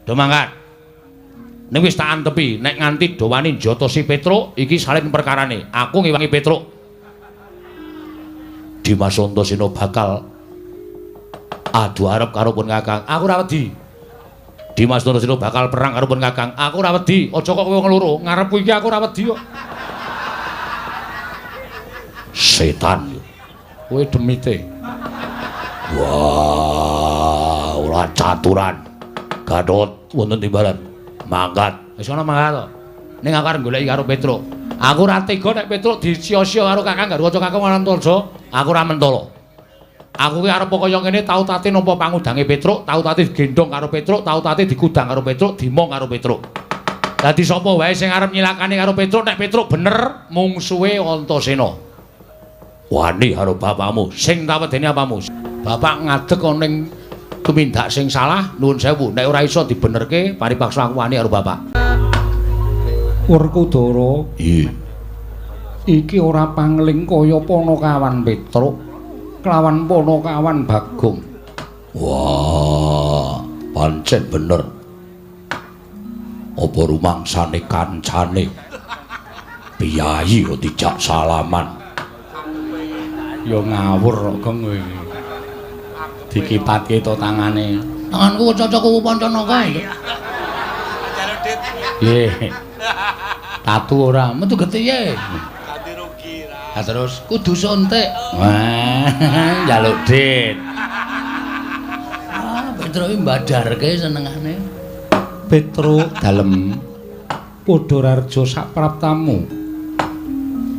Do mangkat. Ning wis tak antepi nek nganti do wani njoto si Petruk iki salin perkarane. Aku ngiwangi Petruk. Dimas Antasena bakal adu arep karo pun Kakang. Aku ora wedi. Dimas Antasena bakal perang karo pun Kakang. Aku ora wedi. Aja kok kowe ngloro. Ngarepku iki aku ora wedi kok. Setan. Kowe demite. Wah, ora caturan. Gatot wonten timbalan. Mangkat. Wis ana mangkat to. Ning aku arep goleki karo Petruk. Aku ora tega nek Petruk disia-sia karo Kakang Garwa Kakang Wanantarja. Aku ora mentolo. Aku ki arep kaya ngene tau tate nampa pangudange Petruk, tau tate digendhong karo Petruk, tau tate digudang karo Petruk, dimong karo Petruk. Dadi sapa wae sing arep nyilakane karo Petruk nek Petruk bener mungsuhe Antasena. Wani karo bapakmu, sing tawedeni apamu? Bapak ngadeg ana ning tumindak sing salah, nuwun sewu, nek ora iso dibenerke paripaksa aku wani karo bapak. Werkudara. Iya. Iki ora pangling kaya Panakawan Petruk kelawan Panakawan Bagong. Wah, pancen bener. Apa rumangsane kancane? Piyayi kok dijak salaman. Ya ngawur kok kowe. Dikipatke to tangane. Tanganku cocok Pancanaka. Nggih. Tatu ora, metu getihe. Ganti rugi ra. Terus kudu suntik. Wah, njaluk dit. Petruk iki mbadarke senengane. Petruk dalem padha rarja sak praptamu.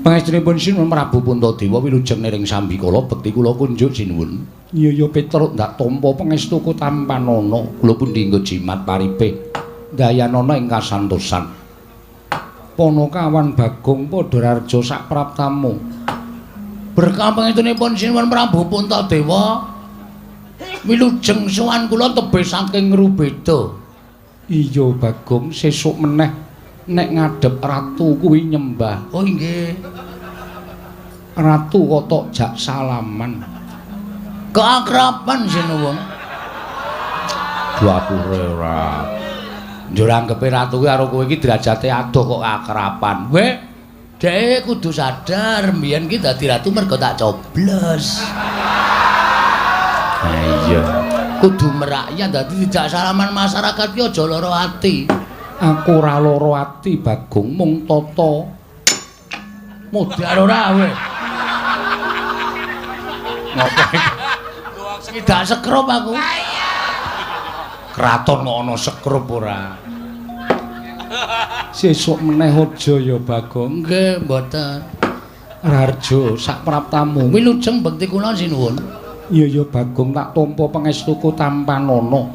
Pangestunipun sinuwun Prabu Puntadewa wilujeng niring sambikala bekti kula kunjuk sinuwun. Iya Petruk ndak tampa pangestuku tampanana. Kula pun dinggo jimat paripe. Dayanana ing kasantosan. Panakawan Bagong padha rarja sak praptamu. Berkah pangestunipun sinuwun Prabu Puntadewa wilujeng sowan kula tebih saking Rubeda. Iya Bagong sesuk meneh nek ngadhep ratu kuwi nyembah. Oh nggih. Ratu kok tok jak salaman. Keakraban sinuwun. Dapure ora. Njur anggepe ratu kuwi karo kowe iki derajate adoh kok akraban. Weh, dhek kudu sadar mbiyen ki dadi ratu mergo tak coblos. Ha iya. Kudu merakyat dadi dijak salaman masyarakat ki aja lara ati. Aku ora lara ati Bagong mung tata. Modar ora weh. Ngopo iki? Tidak sekrup aku. Kraton kok ana sekrup ora. Sesuk meneh aja ya Bagong. Nggih, mboten. Rarja sak praptamu. Wilujeng bekti kula sinuwun. Iya ya Bagong tak tampa pangestuku tampanana.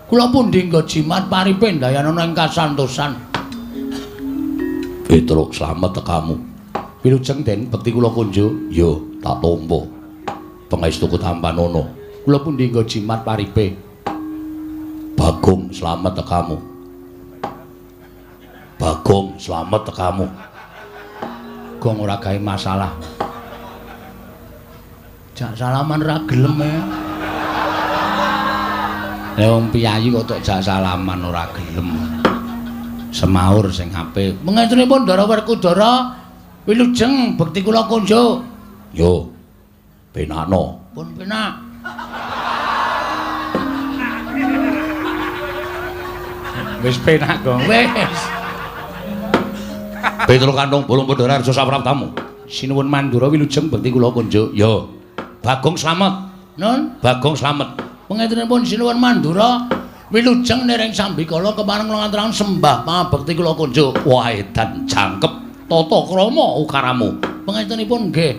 Kula pun dinggo jimat paripe dayanana ing kasantosan. Petruk slamet tekamu. Wilujeng Den bekti kula kunjuk. Ya tak tampa pangestuku tampanana. Kula pun dinggo jimat paripe. Bagong slamet tekamu. Bagong slamet tekamu. Gong ora gawe masalah. Jak salaman ra gelem e. Lah wong piyayi kok tok jak salaman ora gelem. Semaur sing apik. Mengentunipun Ndara Werkudara wilujeng bekti kula kunjuk. Yo. Penakno. Pun penak. Wis penak kok. Wis. Petruk kantong bolong padha rarja sapraptamu. Sinuwun Mandura wilujeng bekti kula kunjuk. Yo. Bagong slamet. Nun, Bagong slamet. pengentunipun sinuwun Mandura wilujeng niring sambikala kepareng nglantaran sembah pangabekti kula kunjuk. Wah edan jangkep tata krama ukaramu. Pengentunipun nggih.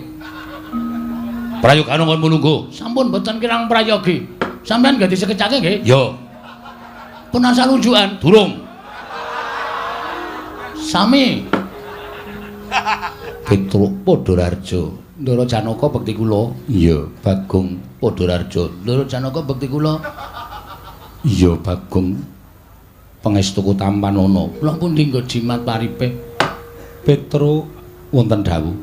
Prayogan kon mulunggu. Sampun boten kirang prayogi. Sampeyan nggih disekecake nggih? Yo. Pun asal unjukan. Durung. Sami. Petruk padha rarja. Ndara Janaka bekti kula. Iya, Bagong padha rarja. Ndara Janaka bekti kula. Iya, Bagong. Pangestuku tampanana. Kula pun dinggo jimat paripe. Petruk wonten dawuh.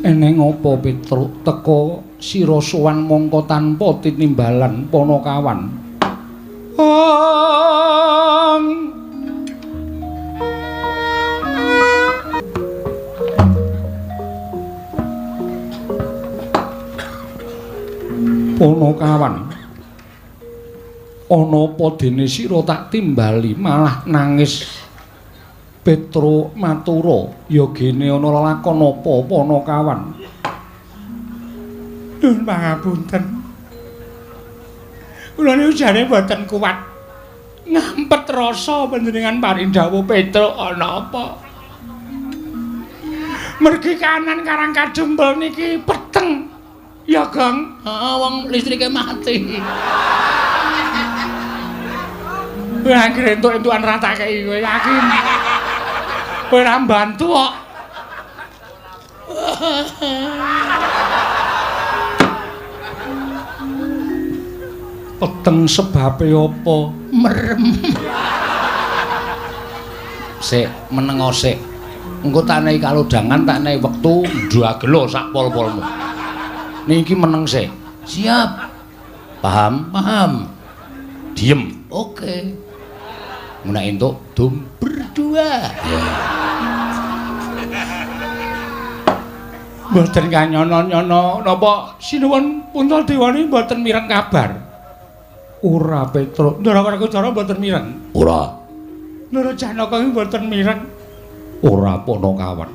Eneng apa Petruk teka sira sowan mangka tanpa tinimbalan Panakawan? Ponokawan. Ana apa dene sira tak timbali malah nangis. Petro matura, ya gene ana lelakon apa Ponokawan? Nuwun pangapunten. Kula niku jane mboten kuat ngampet rasa panjenengan parindhawuh Petro ana apa? Mergi kanan Karang Kadempel niki peteng. Ya, Gong. Heeh, wong listrike mati. Wah, anggere entuk-entukan ratake kowe yakin. Kowe ora mbantu kok. Peteng sebabe apa? Merem. Sik, menengo sik. Engko tak nehi kalodangan, tak nehi wektu ndagelo sak pol-polmu. Niki meneng sik. Siap. Paham? Paham. Diem. Oke. Menak entuk dum berdua. Ya. Mboten kanyono-nyono napa sinuwun Puntadewa niki mboten mireng kabar. Ora Petro, Ndara Werkudara mboten mireng. Ora. Ndara Janaka niki mboten mireng. Ora Ponokawan.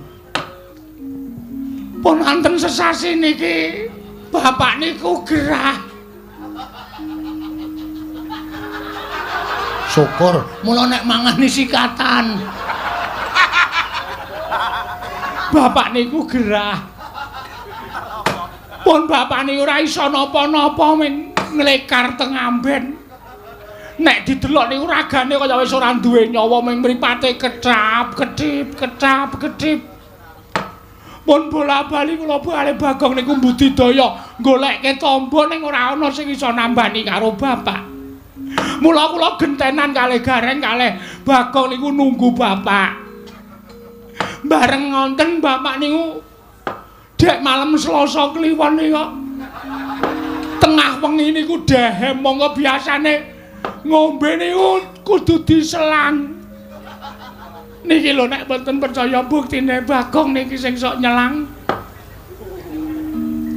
Pun anten sesasi niki bapak niku gerah. Syukur, mula nek mangani sikatan. Bapak niku gerah. Pun bapak niku ora iso napa-napa men nglekar teng amben. Nek didelok niku ragane kaya wis ora duwe nyawa ming mripate kecap-kedip. Pun bola-bali kula bali Bagong niku mbudidaya goleke tamba ning ora ana sing iso nambani karo bapak. Mula kula gentenan kalih Gareng kalih Bagong niku nunggu bapak. Bareng ngonten bapak niku dek malam Selasa kliwon niku tengah wengi niku dehem monggo biasane ngombe niku kudu diselang. Niki lho nek mboten percaya buktine Bagong niki sing sok nyelang.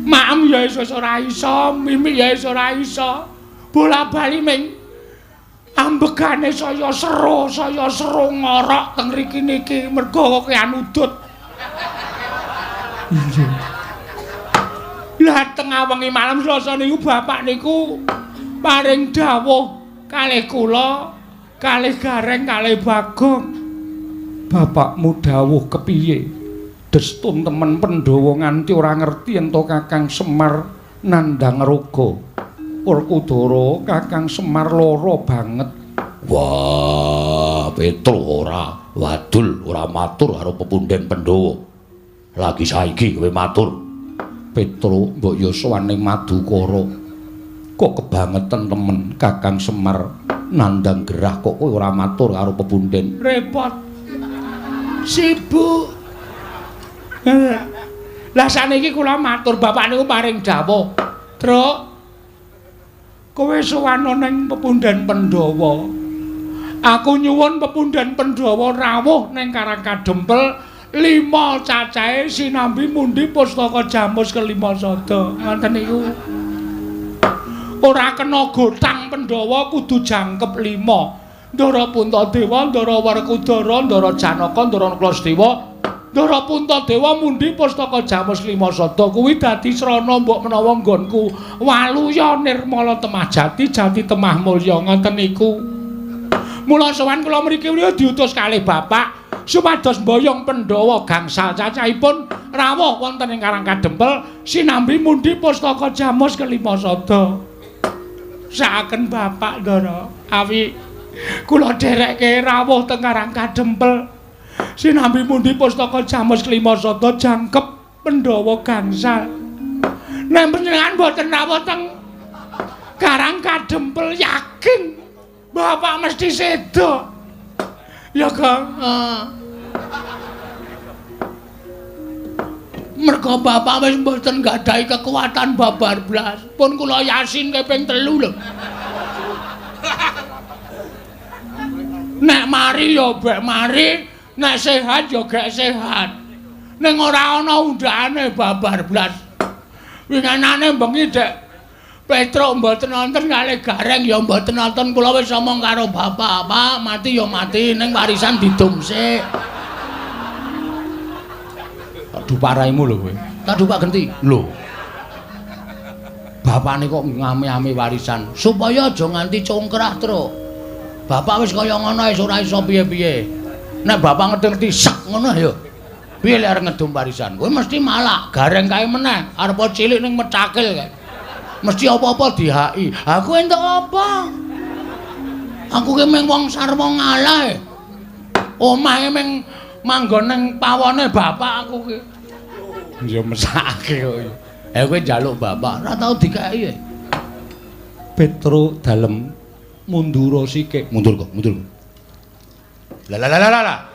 Maem ya wis ora iso, mimik ya wis ora iso. Bola-bali ming ambegane saya sero ngorok teng mriki niki mergo kean udut. Injih. Lah tengah wengi malam Selasa niku bapak niku paring dawuh kalih kula, kalih Gareng, kalih Bagong. Bapakmu dawuh kepiye? Destun temen Pandhawa nganti ora ngerti ento Kakang Semar nandhang raga. Werkudara Kakang Semar lara banget. Wah, Petro ora wadul, ora matur karo pepundhen Pandhawa. Lagi saiki kowe matur. Petro mbok ya sowan ning Madukara. Kok kebangetan temen Kakang Semar nandhang gerah kok kowe ora matur karo pepundhen. Repot. Sibuk. Lah saniki kula matur bapak niku paring dawuh. Truk. Kowe sowan ning pepundhen Pandhawa. Aku nyuwun pepundhen Pandhawa rawuh ning Karang Kadempel 5 cacahe sinambi mundi pustaka Jamus kelima sada. Ngoten niku. Ora kena gotang Pandhawa kudu jangkep 5. Ndara Puntadewa, Ndara Werkudara, Ndara Janaka, Ndara Klasdewa, Ndara Puntadewa mundi pustaka Jamus lima sada kuwi dadi srana mbok menawa nggonku Waluya Nirmala Temah Jati, Jati Temah Mulya ngoten niku. Mula sowan kula mriki diutus kalih bapak supados mboyong Pandhawa gangsal cacahipun rawuh wonten ing Karang Kadempel sinambi mundi pustaka Jamus kelima sada. Sakaken bapak Ndara awi kula derekke rawuh teng Karang Kadempel sinambi mundi pustaka Jamus kelima sada jangkep Pandhawa gangsal. Nek panjenengan mboten rawuh teng Karang Kadempel yakin bapak mesti sedo. Ya, Kang. Mergo bapak wis mboten gadahi kekuatan babar blas. Pun kula Yasin keping 3 lho. Nek mari ya bek mari, nek sehat ya gek sehat. Ning ora ana undhane babar blas. Winganane bengi dek Petruk mboten nonton kalih Gareng ya mboten nonton kula wis omong karo bapak, Pak, mati ya mati ning warisan didumsik. Duparaimu lho kowe. Tak dupak genti. Lho. Bapakne kok ngame-ame warisan supaya aja nganti congkrah, Truk. Bapak wis kaya ngono wis ora iso piye-piye. Nek bapak ngerti-ngerti sak ngono ya. Piye lek arep ngedum warisan? Kowe mesti malak, Gareng kae meneh, arep cilik ning mecakil kae. Mesti apa-apa dihaki. Aku entuk apa? Aku ki mung wong sarwa ngalah. Omahe mung manggon ning pawone bapak aku ki. Ya mesake kok. Kowe njaluk bapak, ora tau dikeki. Petro dalem mundur sikik. Mundur kok, mundur. Lah.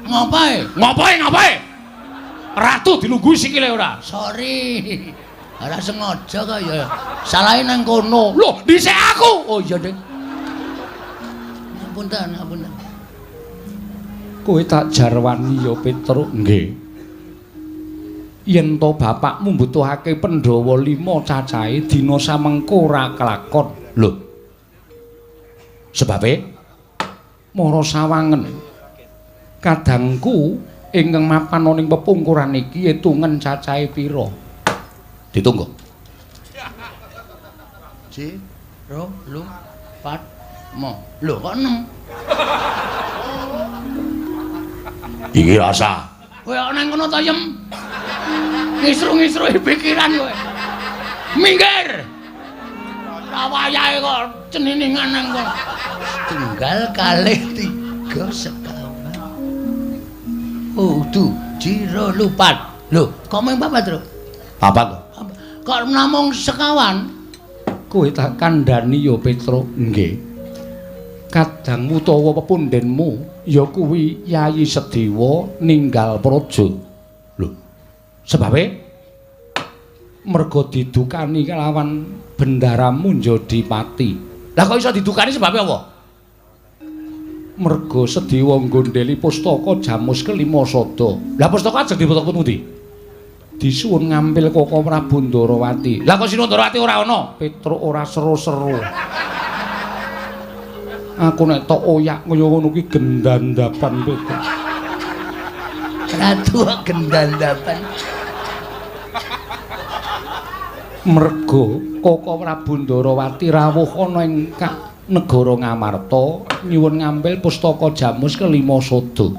Ngapae? Ratu dilungguhi sikile ora? Sorry. Ora sengaja kok ya. Salahe nang kono. Loh, dhisik aku. Oh iya, Dek. Apunten. Kowe tak jarwani ya Petro. Nggih. Yen to bapakmu mbutuhake Pandhawa 5 cacahe dina samengko ora kelakon. Lho. Sebabe Mara sawangen. Kadangku ingkang mapan ning pepungkuran iki etungen cacahe pira? Ditunggu. Ji, ro, lu, pat, mo. Lho kok 6? Iki rasa. Kowe kok nang kono ta, Yem? Ngisru-ngisruhi pikiran kowe. Minggir. Ora wayahe kok ceniningan nang kono. Tunggal kalih 3 sekawan. Oh, tu, jiro lupat. Lho, kok mung papat, Tru? Papat kok. Kok namung sekawan? Kowe tak kandhani ya Petro. Nggih. Kadang utawa pepundhenmu ya kuwi Yayi Sediwa ninggal praja. Lho, sebabe merga didukani kelawan bendaramu Njodipati. Lah kok iso didukani sebabe apa? Merga Sediwa nggondheli pustaka Jamus kelima Sada. Lah pustaka ajeng dipotong pundi? Disuwun ngambil Koko Prabu Ndarawati. Lah kok Sinu Ndarawati ora ana? Petro ora seru-seru. Aku nek tok oyak kaya ngono kuwi gendandapan Petro. Ratu gendandapan. Merga Koko Prabu Ndarawati rawuh ana ing negara Ngamarta nyuwun ngambil pustaka Jamus kelima Sada.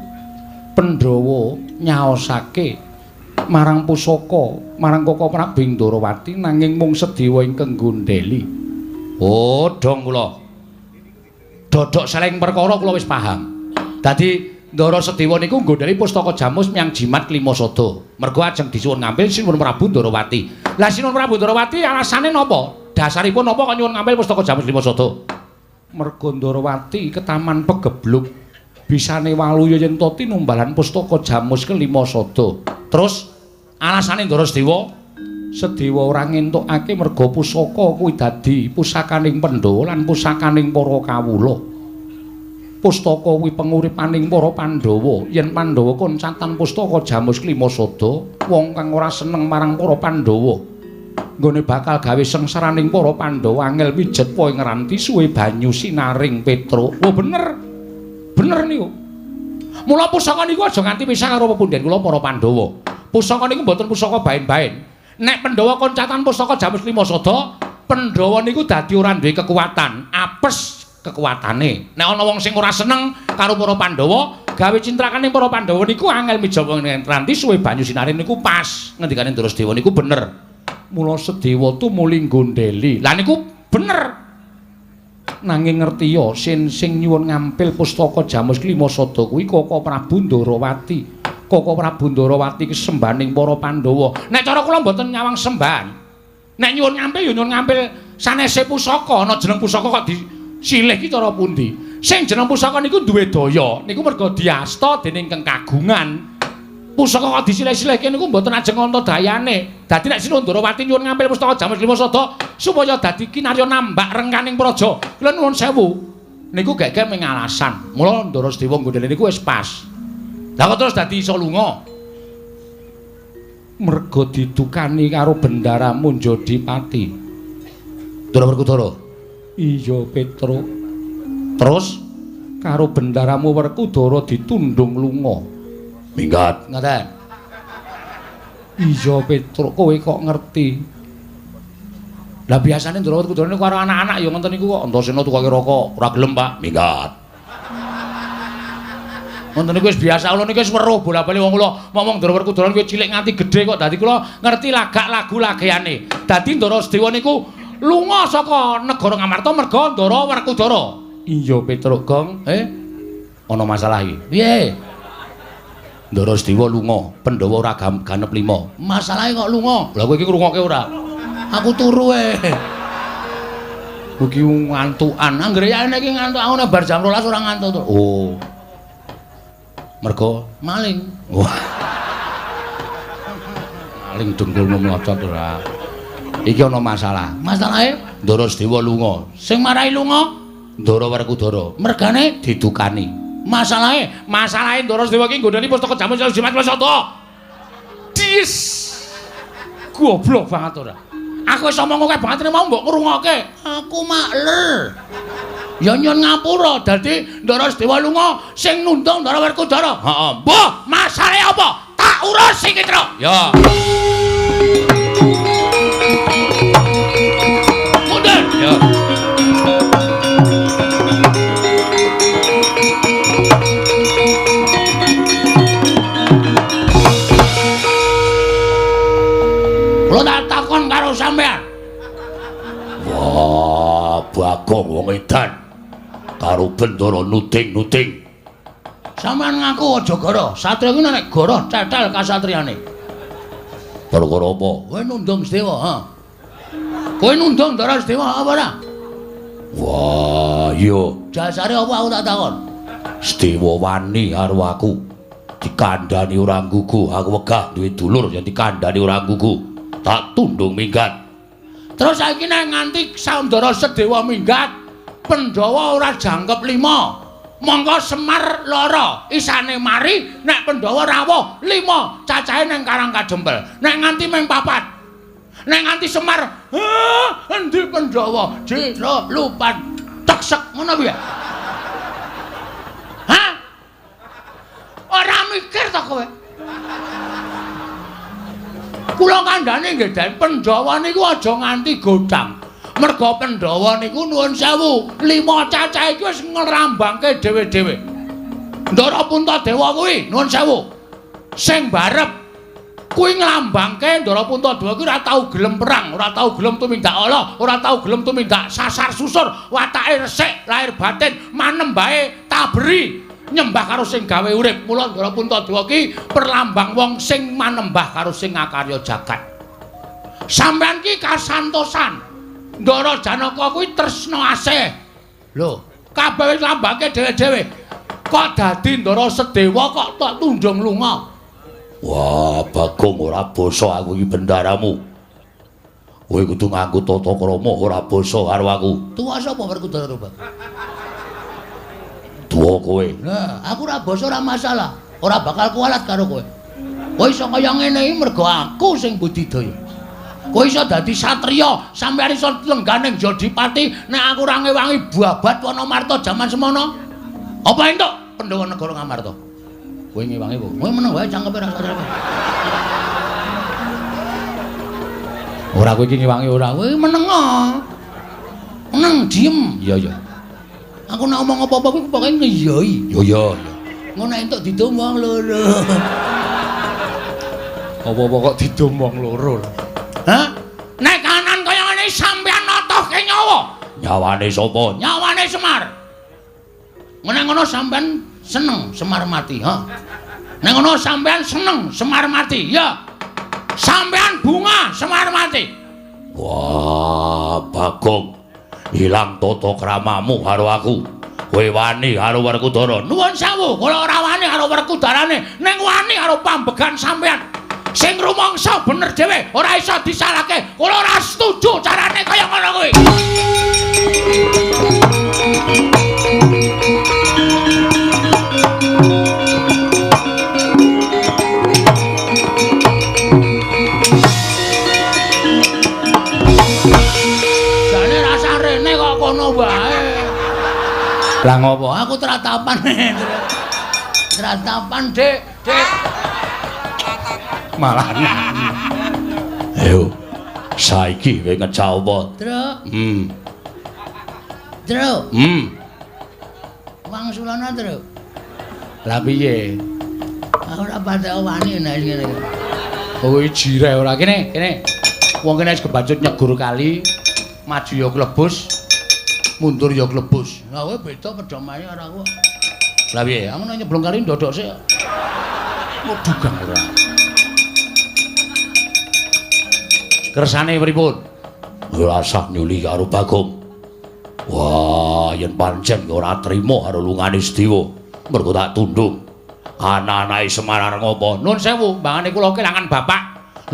Pandhawa nyaosake marang pusaka marang Koko Prabu Ndarawati nanging mung Sediwa ingkang nggondheli. Oh, dong kula. Dodok seleng perkara kula wis paham. Dadi Ndara Sediwa niku nggondheli pustaka Jamus miyang jimat kelima Sada. Merga ajeng disuwun ngambil Sinuwun Prabu Ndarawati. Lah Sinuwun Prabu Ndarawati alasane napa? Dasaripun napa kok nyuwun ngambil pustaka Jamus kelima Sada? Merga Ndarawati ketaman pegebluk bisane waluya yen to tinumbalan pustaka Jamus kelima Sada. Terus alasane Ndara Sediwa ora ngentukake merga pusaka kuwi dadi pusakaning Pandhawa lan pusakaning para kawula. Pustaka kuwi penguripaning para Pandhawa. Yen Pandhawa koncatan pustaka Jamus kelima Sada, wong kang ora seneng marang para Pandhawa nggone bakal gawe sengsaraning para Pandhawa angel mijet poe ngranti suwe banyu sinaring Petro. Oh bener. Bener niku. Mula pusaka niku aja nganti pisah karo pepundhen kula para Pandhawa. Pusaka niku mboten pusaka bain-bain. Nek Pandhawa koncatan pustaka Jamus kelima Sada, Pandhawa niku dadi ora duwe kekuatan, apes kekuatane. Nek ana wong sing ora seneng karo para Pandhawa, gawe cintrakaning para Pandhawa niku angel mijawa ngranti suwe banyu sinaring niku pas. Ngendikane Ndarasedewa niku bener. Mula Sedewa tumuli nggondheli. Lah niku bener. Nanging ngertiya sing nyuwun ngampil pustaka Jamus kelima Sada kuwi Koko Prabu Ndarawati. Koko Prabu Ndarawati ki sembaning para Pandhawa. Nek cara kula mboten nyawang sembahan. Nek nyuwun ngampil ya nyuwun ngampil sanese pusaka, ana jeneng pusaka kok disilih ki cara pundi? Sing jeneng pusaka niku duwe daya, niku merga diasta dening Kang Kagungan. Pusaka kok disilih-silihke niku mboten ajeng ana dayane. Dadi nek Sinuwun Ndarawati nyuwun ngampil pustaka Jamus kelima Sada supaya dadi kinarya nambak rengkaning praja. Kula nuwun sewu. Niku gek-gek ming alasan. Mula Ndarasedewa nggondheli niku wis pas. Lah kok terus dadi iso lunga. merga didukani karo bendaramu Jodipati. Ndara Werkudara. Iya, Petro. Terus karo bendaramu Werkudara ditundung lunga. minggat ngaten. Iya, Petro, kowe kok ngerti. Lah biasane Ndara Werkudara niku karo anak-anak ya ngoten niku kok. Antasena tukake rokok, ora gelem, Pak. Minggat. Ngoten niku wis biasa, kula niku wis weruh bola-bali wong kula ngomong Ndara Werkudara niku cilik nganti gedhe kok. Dadi kula ngerti lagak lagu lageane. Dadi Ndara Sedewa niku lunga saka negara Ngamarta merga Ndara Werkudara. Iya, Petro, Gong. Ana masalah iki. Piye? Ndara Sedewa lunga, Pandhawa ora ganep 5. Masalahe kok lunga? Lah kowe iki ngrungokke ora? Aku turu Iki ngantukan. Anggere ya iki ngantuk aku nek bar jam 12 ora ngantuk to. Oh. Mergo maling. Wah. Maling dengkulmu mlocot ora. Iki ana masalah. Masalahe Ndara Sedewa lunga. Sing marahi lunga Ndara Werkudara. Mergane didukani. Masalahe Ndara Sedewa iki nggodani pustaka jaman Jimat Wasada. Dis. Goblok banget ora. Aku wis omong kowe banget mau mbok ngrungokke. Aku makler. Ya nyun ngapura dadi Ndara Sedewa lunga sing nundung Ndara Werkudara. Heeh. Mbah, masalahe apa? Tak urus iki, Tru. Ya. Mundur. Ya. Kula tak takon karo sampean. Wah, Bagong wong edan. Karo bendara nuting-nuting. Sampeyan ngaku aja goro, satriya iki nek goro cetel kasatriyane. Perkara apa? Kowe nundung Sedewa, ha? Kowe nundung Ndara Sedewa apa ora? Wah, iya. Jasare apa aku tak takon? Sedewa wani karo aku. Dikandhani ora nggugu, aku wegah duwe dulur yen dikandhani ora nggugu. Tak tundung minggat. Terus saiki nek nganti Ndara Sedewa minggat, Pandhawa ora jangkep 5. Monggo Semar loro isane mari nek Pandhawa rawuh 5 cacahe ning Karang Kadempel. Nek nganti meng 4. Nek nganti Semar, endi Pandhawa? Jero lupat teksek ngono piye? Hah? Ora mikir to kowe? Kula kandhane nggih Den Pandhawa niku aja nganti godhang. Merga Pandhawa niku nuwun sewu, 5 cacah iki wis ngrambangke dhewe-dhewe. Ndara Puntadewa kuwi nuwun sewu. Sing barep kuwi nglambangke Ndara Puntadewa kuwi ora tau gelem perang, ora tau gelem tumindak ala, ora tau gelem tumindak sasar susur, watake resik, lahir batin manembahe taberi. Nyembah karo sing gawe urip. Mula Ndara Puntadewa ki perlambang wong sing manembah karo sing ngakarya jagat. Sampeyan ki kasantosan. Ndara Janaka kuwi tresna asih. Lho, kabeh wis lambangke dhewe-dhewe. Kok dadi Ndara Sedewa kok tok tundung lunga? Wah, Bagong ora basa aku iki bendaramu. Kowe kudu nganggo tata krama ora basa karo aku. Tuwa sapa Werkudara, Pak? Tuwa kowe. Nah, aku ora basa ora masalah. Ora bakal kualat karo kowe. Kowe iso kaya ngene iki mergo aku sing budidaya. Kowe iso dadi satriya, sampeyan iso lengganing Jodipati nek aku ora ngewangi babat Wonomarta jaman semono. Apa entuk Pandhawa negara Ngamarta? Kowe ngewangi apa? Kowe meneng wae cangkepe ra satriya. Ora kowe iki ngewangi ora, kowe meneng. Meneng diem. Iya iya. Aku nek omong apa-apa kuwi pokoke ngiyoi. Yo yo. Ngono entuk didom wong loro. Apa-apa kok didom wong loro. Hah? Nek kanan kaya ngene sampeyan notohke nyawa. Nyawane sapa? Nyawane Semar. Nek ngono sampeyan seneng Semar mati, ha? Nek ngono sampeyan seneng Semar mati, ya. Sampeyan bunga Semar mati. Wah, Bagong. Ilang tata kramamu karo aku. Kowe wani karo Werkudara. Nuwun sewu, kula ora wani karo Werkudarane, ning wani karo pambegan sampeyan. Sing rumangsa bener dhewe, ora iso disalahke. Kula ora setuju carane kaya ngono kuwi. wae. Lah ngopo? Aku tratapan. Tratapan, Dik. Malah. Ayo. Saiki kowe ngecah apa? Truk. Truk. Wangsulana, Truk. Lah piye? Ora patek wani nek ngene. Oh, jire ora kene. Wong kene wis kebacut nyegur kali, maju ya klebus, mundur ya klebus. Lah kowe beda pedomae karo aku. Lah piye? Aku nek nyeblong kali ndodok sik. Kok dugang ora. Kersane pripun? Ora usah nyuli karo Bagong. Wah, yen pancen ora trima karo lungane Sedewa, mergo tak tundung. Anak-anake Semar ngopo? Nuwun sewu, mbangane kula kelangan bapak.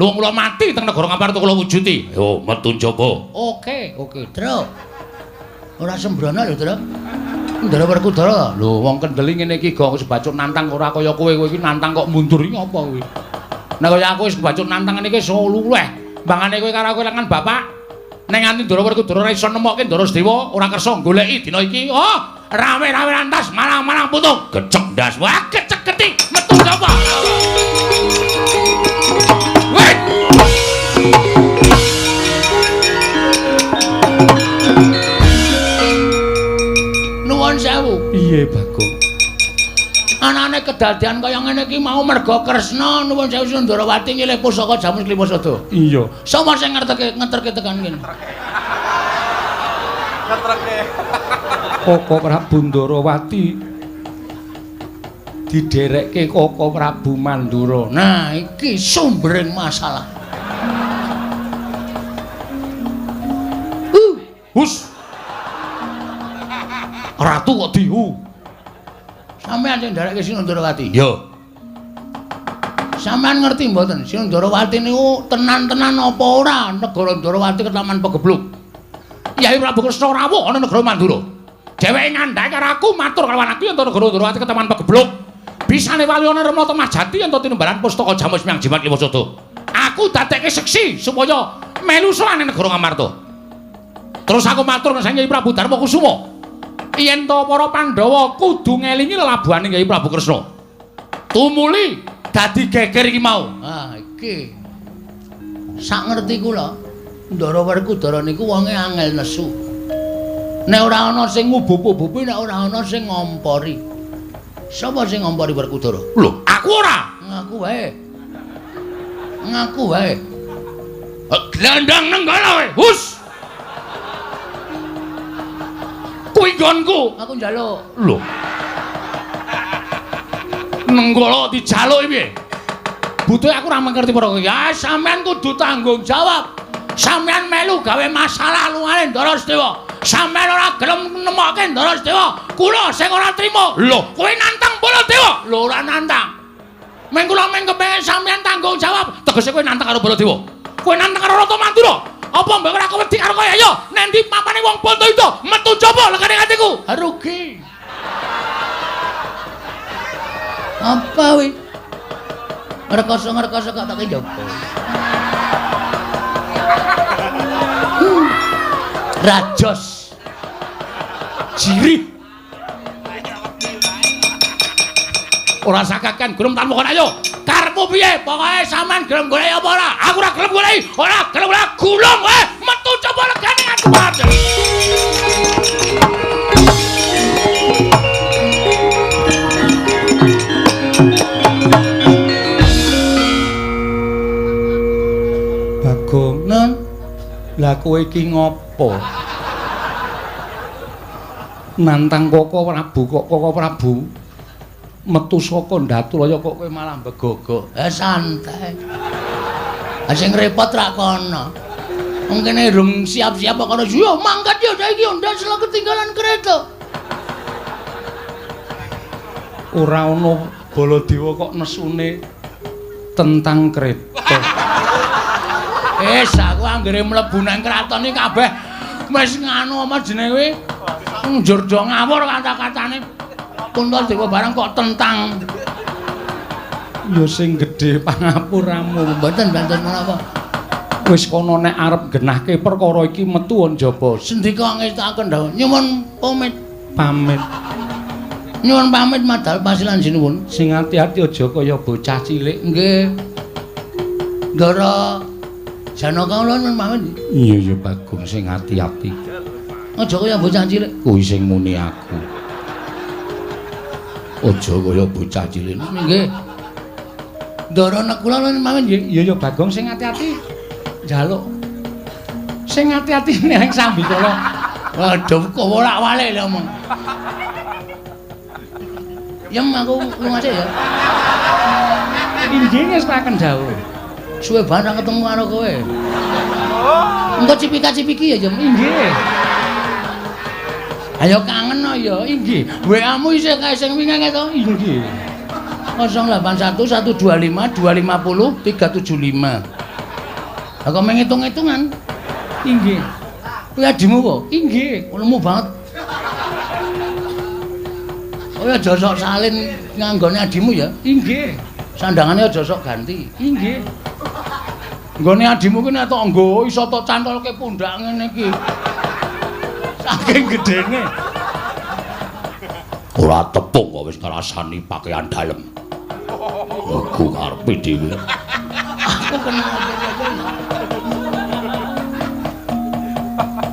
Lho kula mati teng negara Ngamarta kula wujuti. Yo, metu njaba. Oke, Truk. Ora sembrono lho, Truk. Ndara Werkudara. Lho, wong kendeli ngene iki gong sebacut nantang ora kaya kowe iki nantang kok mundur iki apa kowe? Nek kaya aku wis kebacut nantang ngene iki iso luleh. Mbangane kowe karo kelangan bapak. Nek nganti Ndara Werkudara ora iso nemokke Ndara Sedewa, ora kersa goleki dina iki. Oh, rame-rame lantas malang-malang putung. Gecek ndas. Wah, gecek-geti metu njaba. Nuwun sewu. Piye, Bagong? Anane kedadian kaya ngene iki mau merga Kresna nuwun sewu Sundarawati ngilih pusaka jamus Klimasada. Iya. Sapa sing ngeterke tekan kene? Ngeterke. Koko Prabu Ndarawati diderekke Koko Prabu Mandura. Nah, iki sumbering masalah. Hus. Ratu kok dihu. Sampeyan sing nderekke Sinundarawati. Yo. Sampeyan ngerti mboten Sinundarawati niku tenan-tenan apa ora negara Ndarawati ketaman pegebluk. Yai Prabu Kresna rawuh ana negara Mandura. Dheweke ngandhake karo aku matur karo anakku yen negara Ndarawati ketaman pegebluk. Bisane walyana Remata Majati yen tinimbalan pustaka jamus Hyang Jimat Klimasada. Aku dadekke seksi supaya melu sowane negara Ngamarta. Terus aku matur nang Hyai Prabu Darmakusuma. Yen to para Pandhawa kudu ngelingi lelabuhane Hyai Prabu Kresna. Tumuli dadi geger iki mau. Ah, iki. Sak ngerti kula, Ndara Werkudara niku wonge angel nesu. Nek ora ana sing ngubup-ubupi, nek ora ana sing ngompori. Sapa sing ngompori Werkudara? Lho, aku ora. Ngaku wae. Glandang nenggala wae. Hus. Kuwi nggonku. Aku njaluk. Lho. Nenggala dijaluk piye? Butuhe aku ora mengerti para kowe. Ya sampean kudu tanggung jawab. Sampean melu gawe masalah lungane Ndara Sedewa. Sampean ora gelem nemokke Ndara Sedewa. Kula sing ora trima. Lho, kowe nantang Baladewa. Lho ora nantang. Meng kula meng kepengin sampean tanggung jawab. Tegese kowe nantang karo Baladewa. Kowe nantang karo Rata Mandura. Apa mbok ora wedi karo kowe? Ayo, nek ndi papane wong Bondo itu metu jaba lekane atiku. Rugi. Apa wi? Rekoso kok tak njaba. Rajos. Jirih. Ora sakakan gelem tanpa ayo. Karepmu piye? Pokoke sampean gelem golek apa ora? Aku ora gelem golek. Ora gelem golek gulung wae. Metu coba legane aku banget. Bagong, Nun. Lah kowe iki ngopo? Nantang Koko Prabu. Metu saka Ndaturaya kok kowe malah begogok. Santai. Sing repot ra kono. Wong kene durung siap-siap kok karo yo mangkat yo saiki yo ndas ketinggalan kereta. Ora ono Baladewa kok nesune tentang kereta. Aku anggere mlebu nang kraton iki kabeh wis nganu apa jenenge njur do ngawur kata-katane. Kuntadewa barang kok tentang ya sing gedhe pangapuramu mboten menapa Wis kono nek arep genahke perkara iki metu njaba. Sendika ngestaken dawuh nyuwun pamit. Nyuwun pamit madal pasilan sinuwun. Sing ati-ati aja kaya bocah cilik. Nggih. Ndara Janaka kula nyuwun pamit. Iya ya Bagong sing ati-ati. Aja kaya bocah cilik. Kuwi sing muni aku. Aja kaya bocah cilik. Nggih. Ndara nek kula nyuwun pamit nggih. Iya ya Bagong sing ati-ati. Njaluk. Sing ati-ati ning Sambikala. Waduh, kok wolak-walik lho omong. Yem aku lunga sik ya. Inggih ngestaken dawuh. Suwe banget ketemu karo kowe. Engko cipika-cipiki ya, Jem. Inggih. Ayo kangen no ya, inggih. WA-mu isih kae sing wingi to? Inggih. 081 125 250 375. Aku menghitung-hitungan. Inggih. Kuwi adimu kok? Inggih. Lemu banget. Oh ya aja sok salin nganggone adimu ya. Inggih. Sandangane aja sok ganti. Inggih. Nggone adimu ki nek tok nggo iso tok cantolke pundak ngene iki. Saking gedene. Ora tepung kok wis ngrasani pakaian dalem. Aku karepe dhewe. Aku kenal.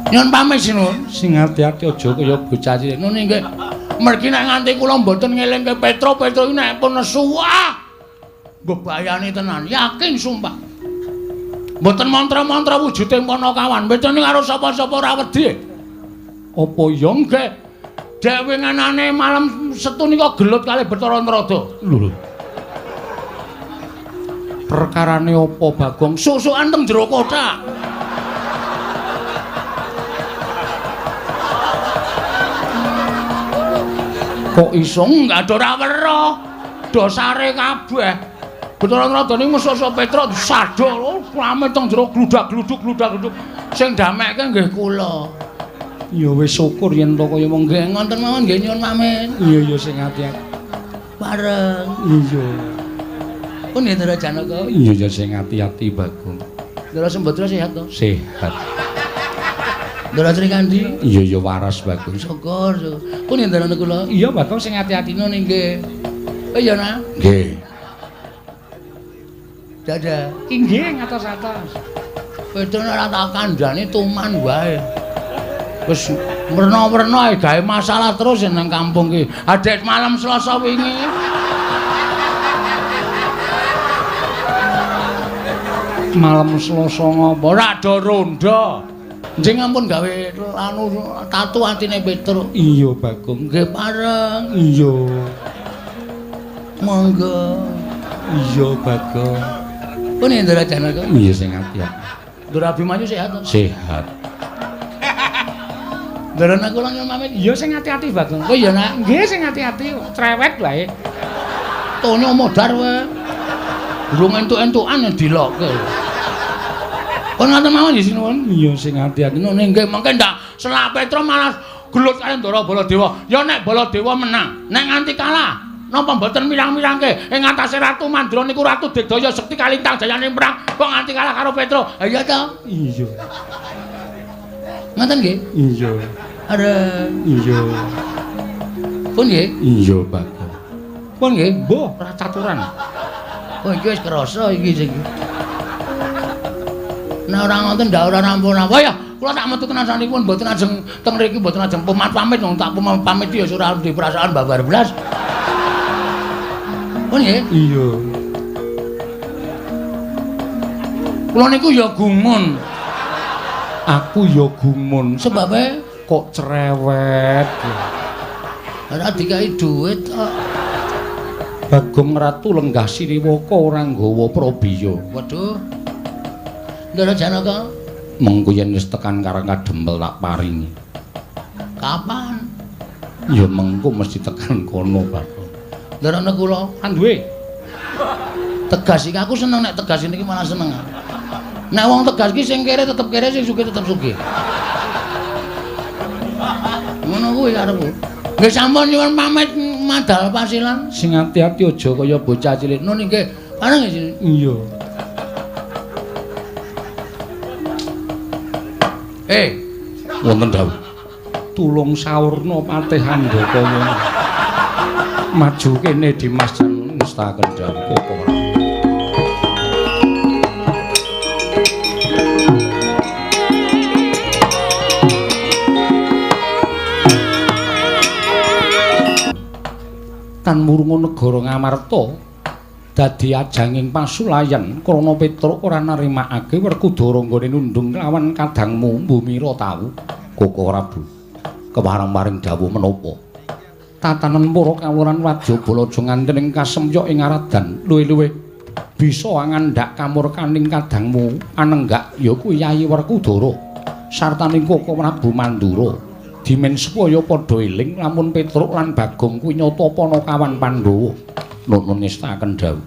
Nyun pamit sinun. Sing ati-ati aja kaya bocah cilik. Nune nggih. Mergi nek nganti kula mboten ngelingke Petro iki nek pun nesu wah. Bebayani tenan, yakin sumpah. Mboten mantra-mantra wujuding Panakawan, betone karo sapa-sapa ora wedi. Apa ya nggih? Dek winganane malam setu nika gelut kalih Bathara Narada. Lho. Perkarane apa Bagong? Susukan teng jero kotak. Kok iso Enggak ora weruh. Dosare kabeh. Bathara Narada niku musuh Petra disadol, rame teng jero gludak-gluduk. Sing damekke nggih kula. ya wis syukur yen to kaya mengko. Nggih ngoten mawon nggih nyuwun pamit. Iya ya sing ati-ati. Bareng. Iya. Pun ya Ndara Janaka. Iya ya sing ati-ati Bagong. Ndara Sembadra sehat to? Sehat. Ndara Srikandi. Iya ya waras Bagong. Syukur. Pun ya Ndara kula. Iya Bagong sing ati-ati Nune nggih. Oh iya nah. nggih. Dadah. Inggih ngatos-atos. Pedone ora tak kandhani tuman wae. Wis werna-werna ae gawe masalah terus nang kampung ki. Adek malam Selasa wingi. Malam Selasa ngapa? Ora do ronda. Njing ampun gawe anu tatu atine Petruk. Iya Bagong. Nggih pareng. Iya. Monggo. Iya Bagong. Pun ya Ndara Janaka. Iya sing ati-ati. Ndara Abimanyu sehat to? Sehat. Ndara nak kula nyuwun pamit. Iya sing ati-ati Bagong. Oh iya nak. Nggih sing ati-ati cerewet wae. Tonyo modar wae. Durung entuk-entukan dilokke. Pun ngoten mawon nggih sinuwun. Iya sing ati-ati. Nune nggih mengke ndak selak Petra malah gelut kali Ndara Baladewa. Ya nek Baladewa menang, nek nganti kalah, napa mboten mirang-mirangke ing atase Ratu Mandra niku Ratu Digdaya Sekti kalintang jayane perang kok nganti kalah karo Petra. Ha iya to? Iya. Ngoten nggih? Iya. Arep. Iya. Pun nggih? Iya Bagong. Pun nggih? Mbah ora caturan. Oh iki wis krasa iki sing. Nek ora ngoten ndak ora rampun-rampun. Ya, kula tak metu tenan sanipun mboten ajeng teng mriki mboten ajeng pamit wong tak pamit ya ora di perasaan babar blas. Oh nggih? Iya. Kula niku ya gumun. Aku ya gumun Sebabe kok cerewet. ora dikai dhuwit kok. Bagong Ratu lenggah Sriwaka ora nggawa Prabiya. Waduh. Ndara Janaka, Mengko yen wis tekan karang kadempel tak paringi. kapan? Ya mengko mesti tekan kono, Bagong. Ndara kula Kan duwe. tegas iki aku seneng nek tegas niki malah seneng. Nek wong tegas ki sing kere tetep kere sing sugih tetep sugih. Ngono kuwi karepku. Nggih sampun nyuwun pamit madal pasilan. Sing ati-ati aja kaya bocah cilik. Nun nggih. Pareng nggih. Iya. Wonten dawuh. Tulung sawurna patih Handaka maju kene Dimas jan ngestaken dawuh kok ora. Tan murunga negara Ngamarta dadi ajanging pasulayan krana Petruk ora narimakake Werkudara nggone nundung lawan kadangmu Mbumira tau Koko Prabu kepareng-paring dawuh menapa tatanen para kawuran Wadyabala aja nganten ing kasemyok ing aradan luwih-luwih bisa ngandhak kamurkaning kadangmu anenggak ya kuwi Yayi Werkudara sartaning Koko Prabu Mandura dimen supaya padha eling lamun Petruk lan Bagong kuwi nyata Panakawan Pandhawa. Nuwun ngestaken dawuh.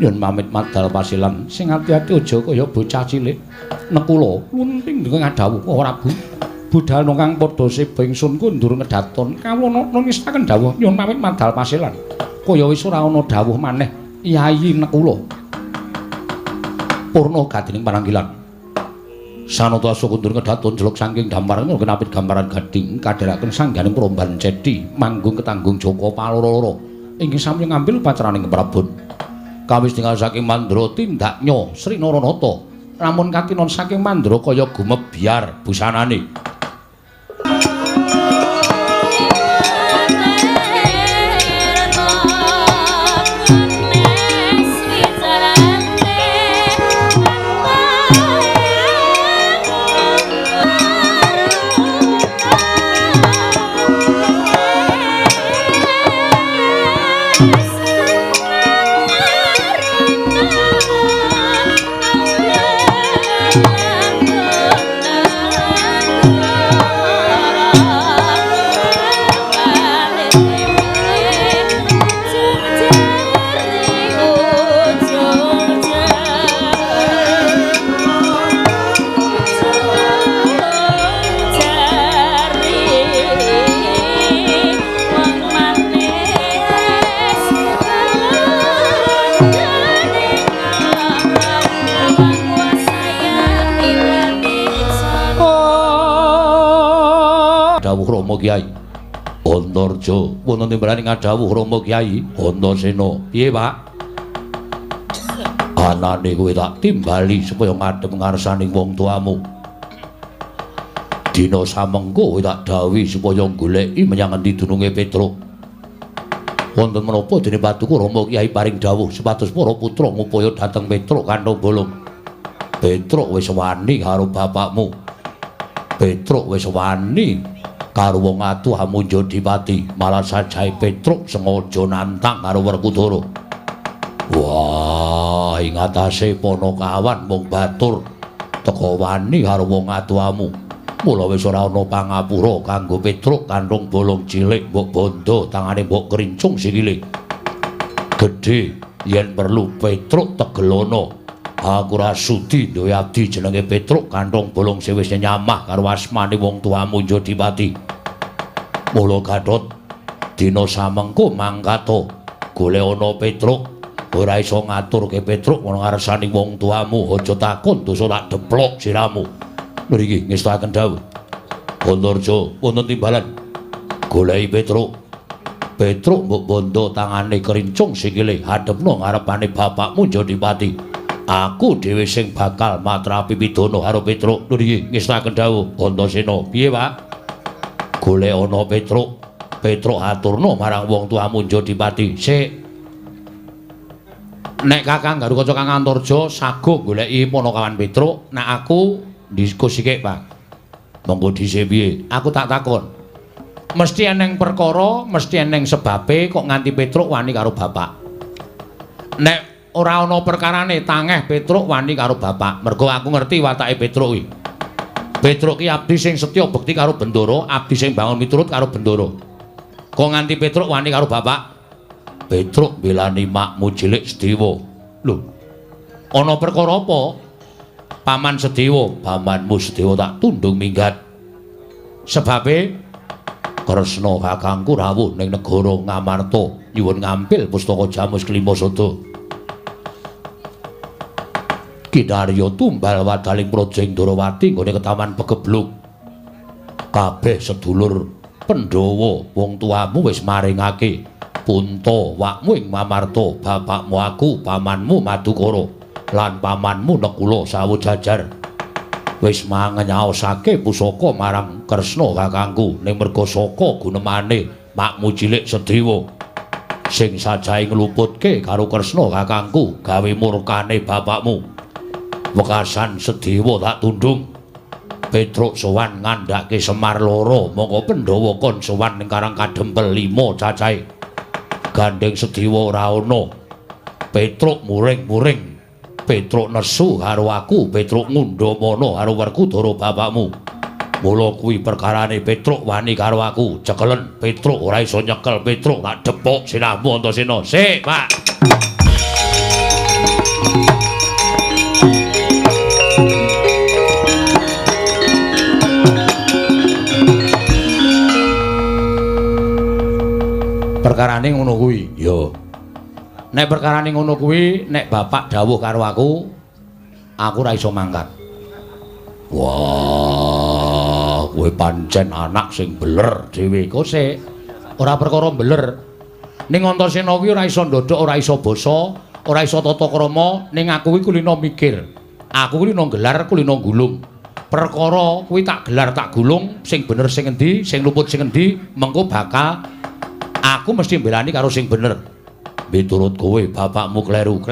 Yen pamit madal pasilan sing ati-ati aja kaya bocah cilik. Nekula lunting dengan dawuh Prabu. Budal kang padha seba ingsun kundur ngedaton kawula nuwun ngestaken dawuh. Nyuwun pamit madal pasilan. Kaya wis ora ana dawuh maneh Yayi Nekula. Purna gadining pananggilan. Sanata kundur ngedaton jeluk saking gambaran kenapit gambaran gading kadheraken sangganing Promban Cedi manggung ketanggung Joko paloro-loro inggih sami ngambil pacaraning keprabon kawis tinggal saking Mandra tindaknya Sri Naranata lamun katinon saking Mandra kaya gumebyar busanane Kyai Antarja wonten timbrane ngadhawuh Rama Kyai Antasena piye Pak anane kowe tak timbali supaya ngadhep ngarsaning wong tuamu dina samengko kowe tak dawuhi supaya goleki menyang endi dununge Petruk wonten menapa dene patuku Rama Kyai paring dawuh supados para putra ngupaya dhateng Petruk kanthong bolong Petruk wis wani karo bapakmu Petruk wis wani karo wong atuh Amunja Dipati malah sajahe Petruk sengaja nantang karo Werkudara. Wah, ing atase Panakawan mung batur teka wani karo wong atuhamu. Mula wis ora ana pangapura kanggo Petruk kanthong bolong cilik mbok bondo tangane mbok krincung sikile. Gedhe yen perlu Petruk tegelono. Aku ora sudi duwe abdi jenenge Petruk kanthong bolong sing wis nyamah karo asmane wong tuamu Amunja Dipati. Mula Gatot dina samengko mangkata golek ana Petruk ora iso ngaturke Petruk ana ngarsaning wong tuamu aja takon dosa tak deplok siramu. Mriki ngestaken dawuh. Antarja wonten timbalan goleki Petruk. Petruk mbok bondo tangane krincung sikile hadepno ngarepane bapakmu Amunja Dipati. Aku dhewe sing bakal matrapi pidana karo Petruk. Nggih, ngestaken dawuh Antasena. Piye, Pak? Golek ana Petruk. Petruk aturna marang wong tuamu Amunja Dipati. Sik. Nek Kakang Garukaca Kang Antarja saguh goleki Panakawan Petruk, nek aku diskusikake, Pak. Monggo dhisik piye? Aku tak takon. Mesti eneng perkara, mesti eneng sebabe kok nganti Petruk wani karo bapak. Nek ora ana perkarane tangeh Petruk wani karo bapak. Mergo aku ngerti watake Petruk kuwi. Petruk ki abdi sing setya bekti karo Bendara, abdi sing bangun miturut karo Bendara. Kok nganti Petruk wani karo bapak? Petruk belani makmu cilik Sedewa. Lho. Ana perkara apa? Paman Sedewa, pamanmu Sedewa tak tundung minggat. Sebabe Kresna kakangku rawuh ning negara Ngamarta nyuwun ngambil pustaka Jamus Kelima Sada. kinarya tumbal wadaling praja ing Ndrawati nggone ketaman pegebluk. Kabeh sedulur Pandhawa wong tuamu wis maringake punta wakmu ing Mamarta, bapakmu aku, pamanmu Madukara lan pamanmu Nekula Sawojajar. Wis mangenyaosake pusaka marang Kresna kakangku ning merga saka gunemane makmu cilik Sedewa sing sajahe ngluputke karo Kresna kakangku gawe murkane bapakmu. Wekasan Sedewa tak tundung. Petruk sowan ngandhake Semar loro, mongko Pandhawa kon sowan ning Karang Kadempel 5 cacahe. Gandeng Sedewa ora ana. Petruk muring-muring. Petruk nesu karo aku, Petruk ngundhamana karo Werkudara bapakmu. Mula kuwi perkarane Petruk wani karo aku, cekelen Petruk ora iso nyekel Petruk tak depok sinahmu Antasena. Sik, Pak. Perkarane ngono kuwi. Yo. Nek perkarane ngono kuwi, nek bapak dawuh karo aku ora iso mangkat. Wah, kowe pancen anak sing beler dhewe. Kok sik ora perkara beler. Ning Antasena kuwi ora iso ndodhok, ora iso basa, ora iso tata krama, ning aku kuwi kulino mikir. Aku kuwi lino gelar, kulino gulung. Perkara kuwi tak gelar, tak gulung, sing bener sing endi, sing luput sing endi, mengko bakal aku mesti mbelani karo sing bener. Miturut kowe bapakmu kleru.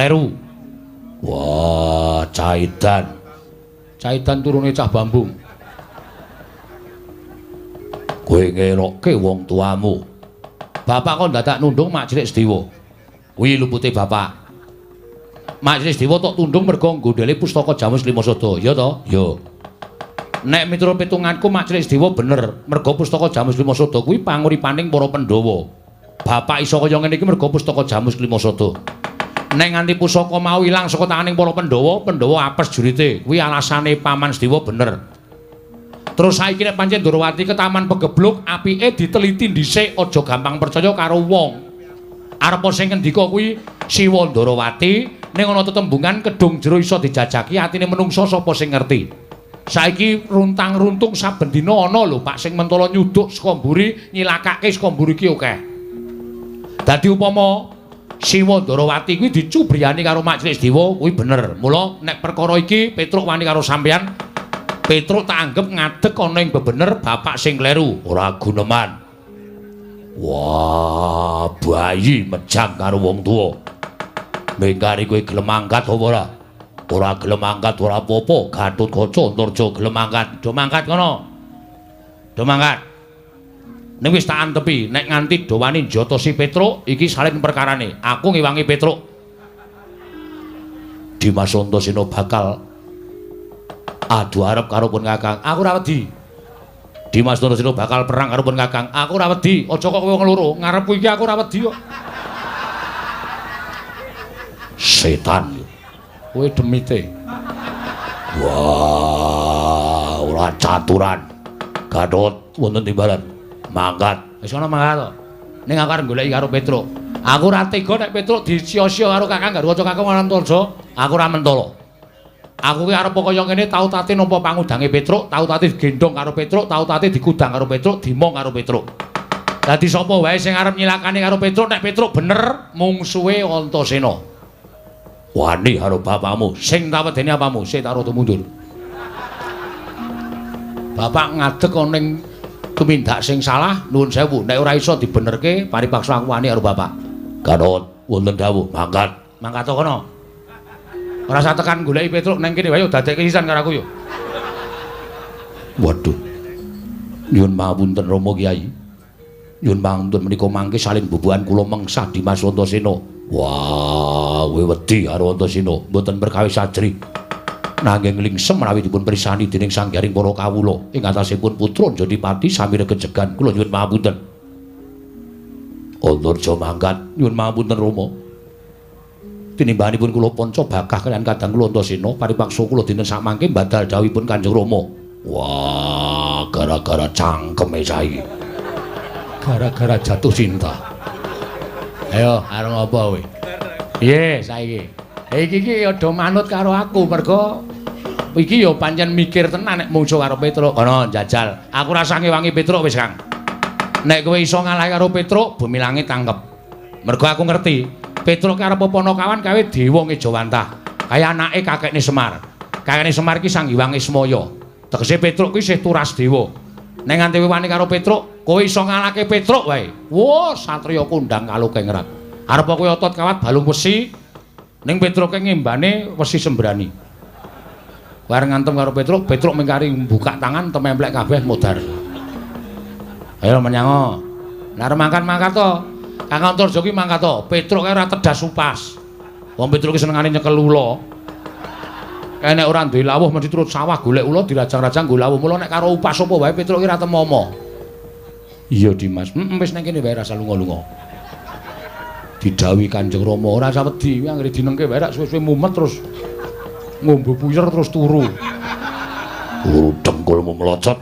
Wah, Caidan. Caidan turune cah Bambung. Kowe ngerokke wong tuamu. Bapak kok dadak nundung mak cilik Sedewa. Kuwi lupute bapak. Mak cilik Sedewa tok tundung mergo nggondhele pustaka Jamus Lima Sada, ya to? Ya. Nek miturut pitunganku mak cilik Sedewa bener, mergo pustaka Jamus Lima Sada kuwi panguripaning para Pandhawa. Bapak iso kaya ngene iki mergo pustaka Jamus Lima Sada. Nek nganti pusaka mau ilang saka tanganing para Pandhawa, Pandhawa apes jurite. Kuwi alasane Paman Sedewa bener. Terus saiki nek pancen Ndrawati ketaman pegebluk, apike diteliti dhisik, aja gampang percaya karo wong. Arepa sing ngendika kuwi Siwa Ndrawati, ning ana tetembungan kedung jero iso dijajaki atine menungsa sapa sing ngerti. Saiki runtang-runtung saben dina ana lho Pak sing mentala nyuduk saka mburi, nyilakake saka mburi ki akeh. Dadi upama Siwa Ndrawati kuwi dicubriyani karo Mak Cilik Sedewa kuwi bener. Mula nek perkara iki Petruk wani karo sampeyan, Petruk tak anggap ngadeg ana ing bebener bapak sing kleru, ora guneman. Wah, bayi mejang karo wong tuwa. Mengkari kowe gelem angkat apa ora? Ora gelem angkat ora apa-apa, Gatotkaca Antarja gelem angkat. Do mangkat kono. Do mangkat. Ning wis tak antepi, nek nganti dawani njata si Petruk, iki salin perkarane. Aku ngewangi Petruk. Dimas Antasena bakal adu arep karo pun Kakang. Aku ora wedi. Dimas Antasena bakal perang karo pun Kakang. Aku ora wedi. Aja kok kowe wong loro, ngarepku iki aku ora wedi kok. Setan. Kowe demite. Wah, ora caturan. Gatot wonten timbalan. Mangkat. Wis ana mangkat to. Ning aku arep goleki karo Petruk. Aku ora tega nek Petruk disia-sia karo Kakang Garwaca Kakang Antarja. Aku ora mentala. Aku ki arep kaya ngene tau tate nampa pangudange Petruk, tau tate digendhong karo Petruk, tau tate dikudang karo Petruk, dimong karo Petruk. Dadi sapa wae sing arep nyilakane karo Petruk nek Petruk bener mungsuhe Antasena. Wani karo bapakmu, sing tak wedeni apamu, sik tak rada mundur. Bapak ngadeg ana ning tumindak sing salah, nuwun sewu, nek ora iso dibenerke, paripaksa aku wani karo bapak. Garot wonten dawuh, mangkat. Mangkat kono. Ora usah tekan goleki Petruk nang kene wae dadekke sisan karo aku yo. Waduh. Nyuwun pangapunten Rama Kyai. Nyuwun pangapunten menika mangke salin bubuhan kula mengsah Dimas Antasena. Wah, kowe wedi karo Antasena, mboten perkawis ajri. Nanging lingsem menawi dipun prisani dening sanggaring para kawula ing atasipun putra Jodipati sami regejegan. Kula nyuwun pangapunten. Antarja mangkat, nyuwun pangapunten Rama. Tinimbanipun kula panca bakah kaliyan kadang kula Antasena paripaksa kula dinten sakmangke badal dawuhipun Kanjeng Rama. Wah, gara-gara cangkeme saiki. Gara-gara jatuh cinta. Ayo, arep apa kowe? Piye saiki? Iki aja manut karo aku mergo iki ya pancen mikir tenan nek mungsuh karo Petruk. Kono jajal. Aku rasa ngewangi Petruk wis, Kang. Nek kowe iso ngalah karo Petruk, bumi langit tangkep. Mergo aku ngerti, Petruk karo Ponokawan kawe dewa Ngejawantah. Kaya anake kakekne Semar. Kakekne Semar ki Sang Hyang Ismaya. Tegese Petruk ki isih turas dewa. Nek nganti wani karo Petruk, kowe iso ngalahke Petruk wae. Wo, satriya kondang kalukengrat. Arep kowe otot kawat balung wesi, ning Petruke ngembane wesi sembrani. Bareng ngantem karo Petruk, Petruk mingkari buka tangan tememplek kabeh modar. Ayo menyango. Nek mangkat-mangkat to. Kang Antarja ki mangkat to. Petruk kae ora tedas upas. Wong Petruk ki senengane nyekel ula. Kae nek ora duwe lawuh mesti turut sawah golek ula dirajang-rajang go lawuh. Mula nek karo upas apa wae Petruk ki ra temomo. Iya Dimas. Wis nek kene wae rasa lunga-lunga. Didhawuhi Kanjeng Rama ora usah wedi, anggere dinengke wae rak suwe-suwe mumet terus ngombe puyer terus turu. Turu dengkulmu melocot.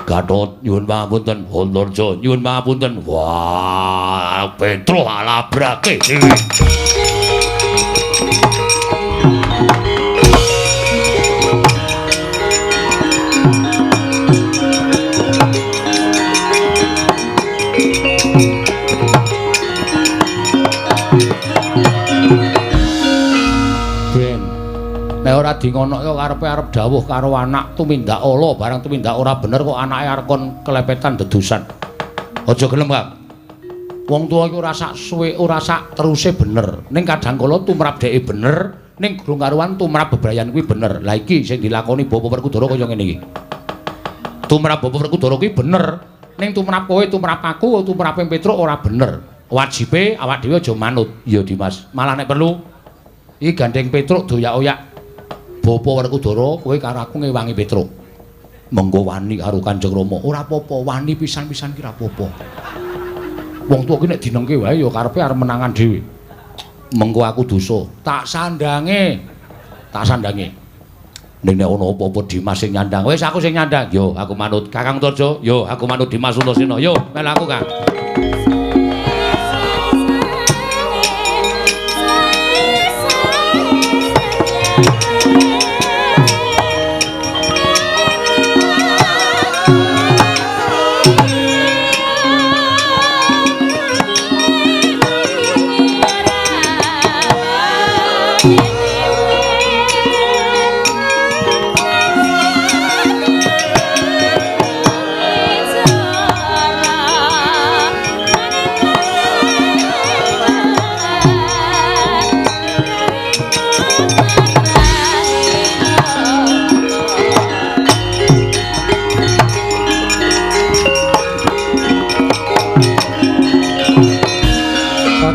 Gatot nyuwun pangapunten, Antarja nyuwun pangapunten. Wah, Petruk alabrake dhewe. Nek ora dingono kok karepe arep dawuh karo anak tumindak ala barang tumindak ora bener kok anake arep kon kelepetan dedusan. Aja gelem, Kang. Wong tuwa iku ora sak suwe ora sak teruse bener. Ning kadang kala tumrap dheke bener, ning durung karuan tumrap bebrayan kuwi bener. Lah iki sing dilakoni Bapa Werkudara kaya ngene iki. Tumrap Bapa Werkudara kuwi bener, ning tumrap kowe, tumrap aku, tumrap Petruk ora bener. Wajibe awak dhewe aja manut. Iya, Dimas. Malah nek perlu iki gandeng Petruk doyak-oyak. Bapa Werkudara kowe karo aku ngewangi Petruk. Mengko wani karo Kanjeng Rama. Ora apa-apa, wani pisan-pisan ki ora apa-apa. Wong tuwa ki nek dinengke wae ya karepe arep menangan dhewe. Mengko aku dosa, tak sandange. Tak sandange. Ning nek ana apa-apa Dimas sing nyandang, wis aku sing nyandang. Yo, aku manut Kakang Antarja. Yo, aku manut Dimas Antasena. Yo, melu aku, Kang.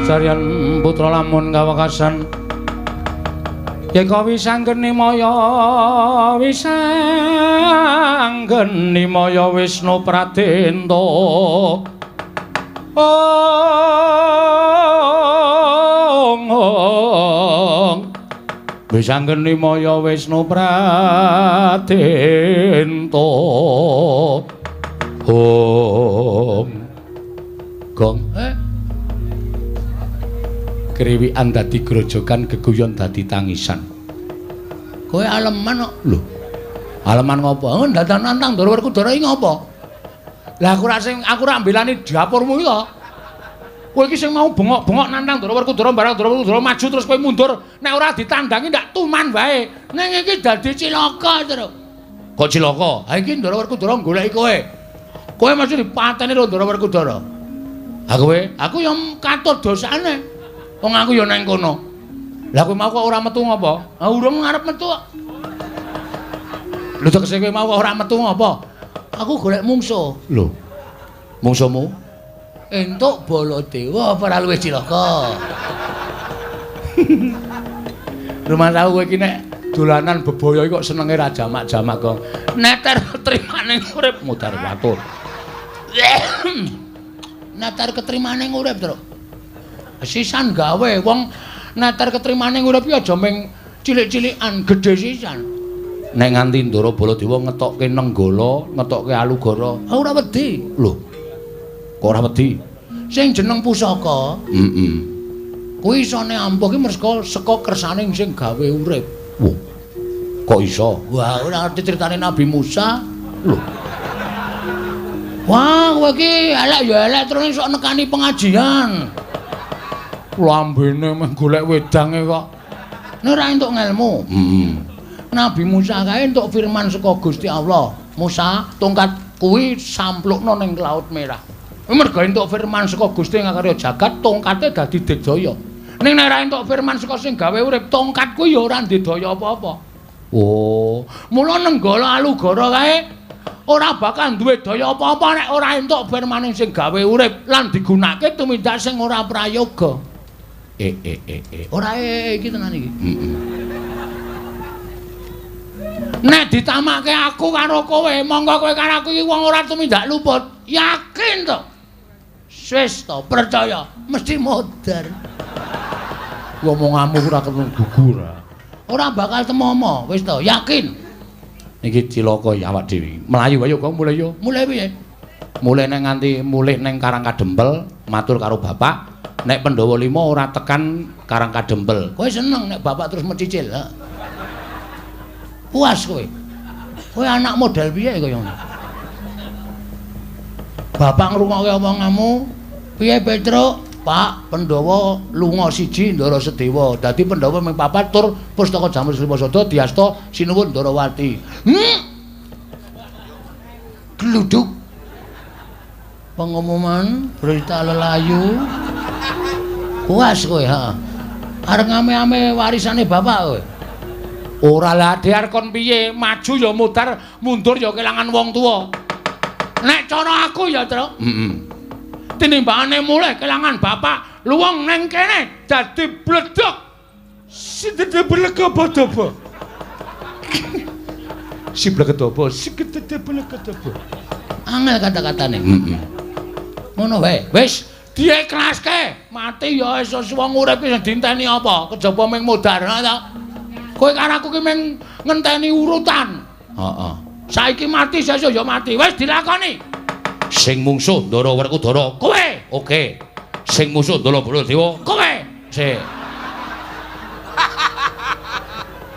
Jarian putra lamun kawekasan yen kowe sanggeni maya Wisnu Pratenta wis sanggeni maya Wisnu Pratenta gong kriwikan dadi grojogan geguyon dadi tangisan. Kowe aleman kok. Lho. Aleman ngopo? Ndadak nantang Ndara Werkudara iki ngopo? Lah aku ra mbelani dapurmu iki to. Kowe iki sing mau bengok-bengok nantang Ndara Werkudara barang Ndara Werkudara maju terus kowe mundur. Nek ora ditandangi ndak tuman wae. Ning iki dadi cilaka terus. Kok cilaka? Ha iki Ndara Werkudara goleki kowe. Kowe mesti dipateni karo Ndara Werkudara. Ha kowe, aku yo katut dosane. Wong aku ya nang kono. Lah kowe mau kok ora metu ngopo? Ah urung ngarep metu kok. Lho tegese kowe mau kok ora metu ngopo? Aku golek mungsuh. Lho. Mungsuhmu? Entuk Baladewa ora luwih cilaka. Rumah tahu kowe iki nek dolanan bebaya kok senenge ra jamak-jamak kok. Neter ketrimane urip mudhar watur. Neter ketrimane urip, Truk. Sisan gawe wong neter ketrimane urip ya aja ming cilik-cilikan, gedhe sisan. Nek nganti Ndara Baladewa ngetokke Nenggala, ngetokke Alugara, ora wedi. Lho. Kok ora wedi? Sing jeneng pusaka. Kuwi isone ampuh ki mergo saka kersane sing gawe urip. Wah. Kok iso? Wah, ora ngerti critane Nabi Musa. Lho. Wah, kowe iki elek ya elek terus sok nekani pengajian. Lambene meh golek wedange kok. Nek ora entuk ngelmu. Nabi Musa kae entuk firman saka Gusti Allah. Musa, tongkat kuwi samplukno ning Laut Merah. Mergo entuk firman saka Gusti ngakarya jagat, tongkate dadi digdaya. Ning nek ora entuk firman saka sing gawe urip, tongkat kuwi ya ora ndedaya apa-apa. Oh, mula nenggala alugara kae ora bakal duwe daya apa-apa nek ora entuk firman sing gawe urip lan digunakake tumindak sing ora prayoga. Ora iki tenan iki. Nek ditamake aku karo kowe, monggo kowe karo aku iki wong ora tumindak luput. Yakin to? Wis to, percaya, mesti modar. Ngomonganmu ora ketemu gugur. Ora bakal temomo, wis to, yakin. Iki cilaka ya awak dhewe. Melayu ayo kok mulai yo. Mulai piye? Mulai nang nganti mulih ning Karangkadempel, matur karo bapak, nek Pandhawa 5 ora tekan Karangkadempel. Kowe seneng nek bapak terus mencicil, ha? Puas kowe. Kowe anak model piye kaya ngono? Bapak ngrungokke omonganmu, piye Petruk? Pak, Pandhawa lunga siji Ndara Sedewa. Dadi Pandhawa ming papat tur pustaka Jamur Sriwasada diasta sinuwun Ndarawati. Gluduk. Pengumuman berita lelayu. Puas kowe, ha. Arep ngame-ame warisane bapak kowe. Ora lah Dear kon piye? Maju ya mudar, mundur ya kelangan wong tuwa. Nek cara aku ya, Truk. Tinimbangane mulih kelangan bapak luwung neng kene dadi bledok si dadi blegobodaba si blegobodaba si dadi blegobodaba angel kata-katane ngono wae wis dieklaske mati ya iso wong urip sing dinteni apa kejaba ming modar ta kowe karo aku ki ming ngenteni urutan heeh saiki mati sesuk ya mati wis dilakoni. Sing mungsuh Ndara Werkudara kowe. Oke. Sing musuh Ndara Baladewa Kowe. Sik.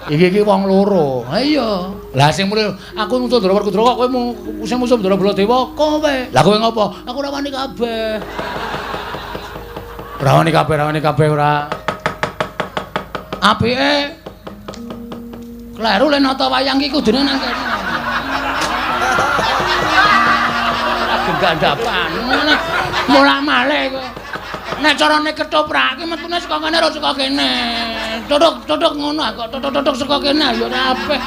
Iki wong loro. Ha iya. Lah sing mulih aku musuh Ndara Werkudara kok kowe sing musuh Ndara Baladewa kowe. Lah kowe ngopo? Aku ora wani kabeh. Ora wani kabeh ora. Apike kleru le nata wayang iki kudune nang kene. Gandapan mulak malih kowe nek carane ketoprak iki metune saka kene ora saka kene tutuk ngono kok tutuk saka kene ya ora apik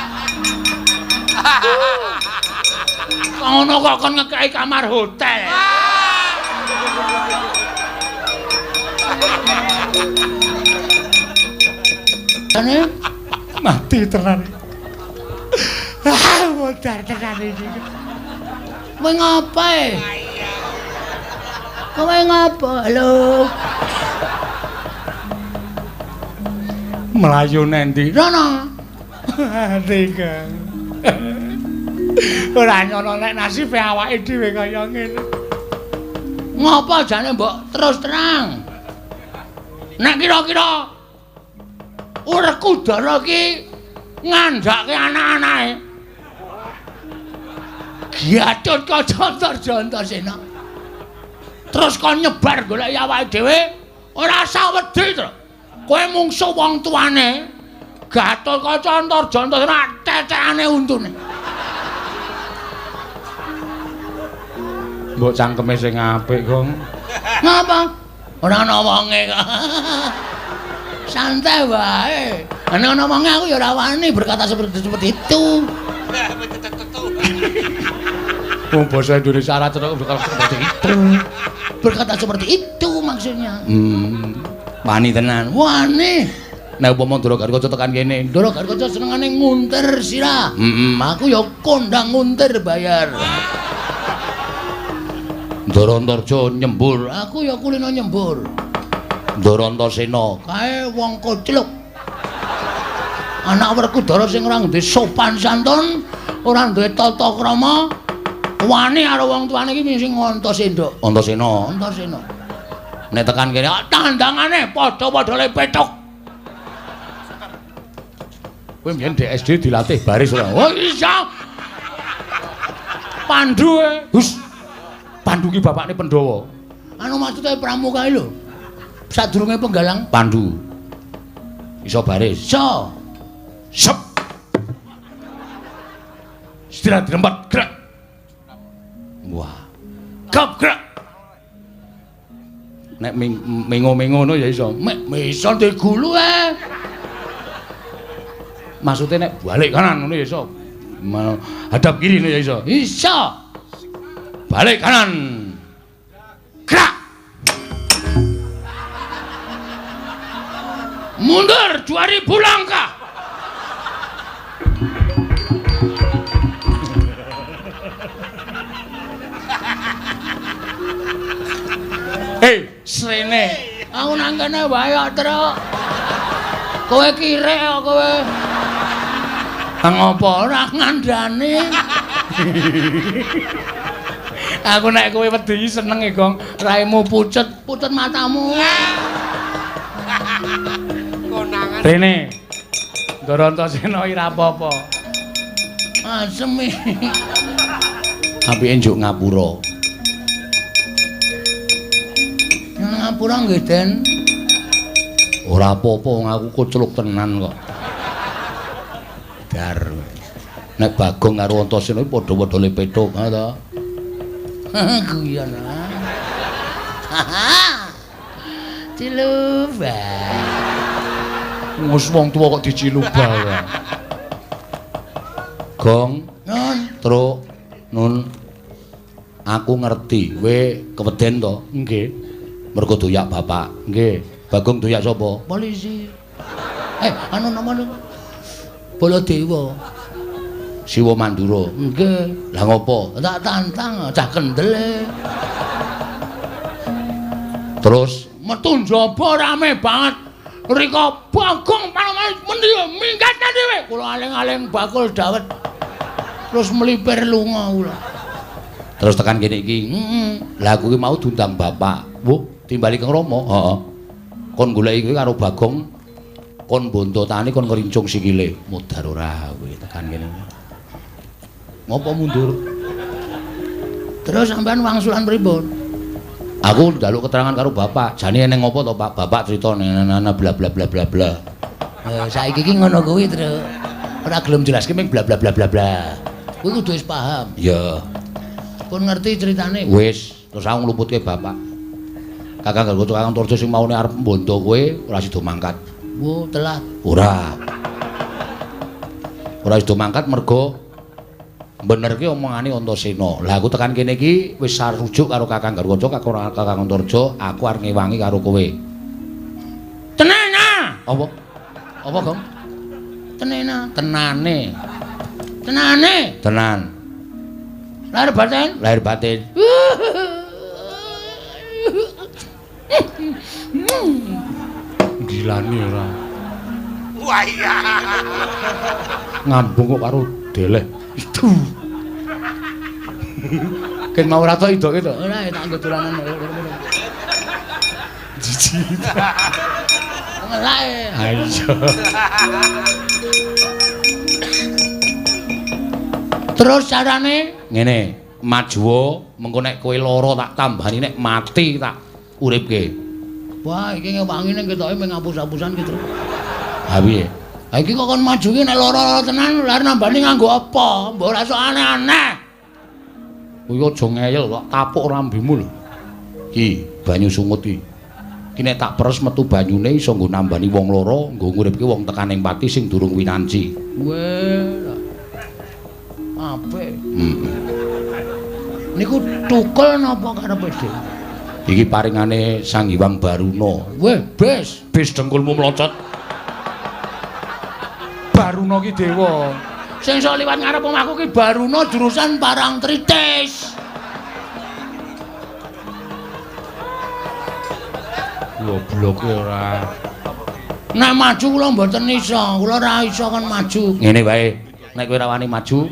ngono kok kon ngekeki kamar hotel ane mati tenan modar tenan iki. Kowe ngapae? Kowe ngapa? Lho. Melayu nendi? Rono. Dika. Ora nyono nek nasibe awake dhewe kaya ngene. Ngapa jane mbok terus terang? Nek kira-kira Werkudara ki ngandhake anak-anake Gatut Kaca Antarjantosena. Terus kon nyebar golek awake dhewe, ora usah wedi to. Kowe mungsuh wong tuane. Gatut Kaca Antarjantosena cecekane untune. mbok cangkeme sing apik, Gong. Ngapa? Ora ana wonge kok. Santai wae. Ana wonge aku ya ora wani berkata seperti itu. Wong basa Indonesia ora berkata seperti itu. Berkata seperti itu maksudnya. Wani tenan. Wani. Nek upama Ndara Garkaca tekan kene, Ndara Garkaca senengane ngunter sirah. Aku ya kondang ngunter bayar. Ndara Antarja nyembur, aku ya kulino nyembur. Ndara Antasena Kae wong kocluk. Anak Werkudara sing ora duwe sopan santun, ora duwe tata krama. Wani karo wong tuane iki sing Antasena. Antasena. Antasena. Nek tekan kene tandangane padha-padha le petuk. Kowe mbiyen DSD dilatih baris ora? Oh iya. Pandu e. Hus. Pandu ki bapakne Pandhawa. Anu maksude pramuka lho. Sadurunge penggalang Pandu. Iso baris. Iso. Sep. Istirahat di tempat gerak. Wah. Kap gerak. Nek mengo-mengo ngono ya iso. Mek iso digulu Maksudnya nek balik kanan ngono ya iso. Hadap kiri ngono ya iso. Iso. Balik kanan. Gerak. Mundur 2000 langkah. Srene. Aku nang kene wae kok, Truk. Kowe kirek kok kowe. Ngopo ora ngandani? Aku nek kowe wedi seneng e, Gong. Raimu pucet matamu. Konangan. Rene. Ndara Antasena ira apa-apa. Asem e. Apike njuk ngapura. Ngapura nggih, Den. Ora apa-apa wong aku kocluk tenan kok. Dar. Nek Bagong karo Antasena padha-padha le petuk, ha to. Guyon. Ciluba. Wis wong tuwa kok diciluba wae. Gong, Nun, Truk, Nun. Aku ngerti, kowe keweden to? Nggih. Mergo doyak bapak. Nggih. Bagong doyak sapa? Polisi. Anu namane Baladewa. Siwa Mandura. Nggih. Lah ngopo? Tak tantang cah kendele. Terus metu njaba rame banget. Rika Bagong panemane mendi minggat dhewe. Kula aling-aling bakul dawet. Terus melipir lunga kula. Terus tekan kene iki. Lah aku ki mau diundang bapak. Wuh, timbali Kang Rama. Heeh. Kon goleki kowe karo Bagong. Kon bonto tani kon ngrincung sikile. Mudhar ora kowe tekan kene. Ngopo mundur? Terus sampean wangsulan pripun? Aku njaluk keterangan karo bapak. Jane eneng ngopo to, Pak? Bapak crita nana bla bla bla bla bla. Saiki iki ngono kuwi, Tru. Ora gelem jelaske ming bla bla bla bla bla. Kowe kudu wis paham. Iya. Pun ngerti ceritane. Wis, terus aku ngluputke bapak. Kakang Gargoco Kakang Turjo sing maune arep mbondo kowe ora sida mangkat. Wo, telat. Ora. Ora sida mangkat mergo benerke omongane Antasena. Lah aku tekan kene iki wis sarujuk karo Kakang Gargoco Kakang Turjo, aku arep ngewangi karo kowe. Tenana. Apa? Apa, Gong? Tenena, tenane. Tenane. Tenan. Lahir batin? Lahir batin. Gilane ora. Wah iya. Ngambung kok karo deleh. Itu. Ken mau ora tok idoke to. Ora tak nggo dolanan. Jiji. Ngelae. Ayo. Terus carane ngene, maju mengko nek kowe lara tak tambani nek mati tak uripke. Wah, iki ngewangine ketoke mung ngapus-apusan ki, Tru. Ha piye? Ha iki kok kon maju ki nek lara tenan lare nambani nganggo apa? Mbok ora sok aneh-aneh. Kowe aja ngeyel kok tapuk rambemu lho. Ki, banyu sungut ki. Ki nek tak peres metu banyune iso nggo nambani wong lara, nggo nguripke wong tekaning pati sing durung winanci. Weh. Apik. Niku tukul napa karepe, Dik? Iki paringane Sang Hyang Baruna. Weh, bis dengkulmu mlocot. Baruna ki dewa. Sing sok liwat ngarep omahku ki Baruna jurusan Parangtritis. Goblok ora. Nek maju kula mboten iso, kula ora iso kan maju. Ngene wae, nek kowe ora wani maju,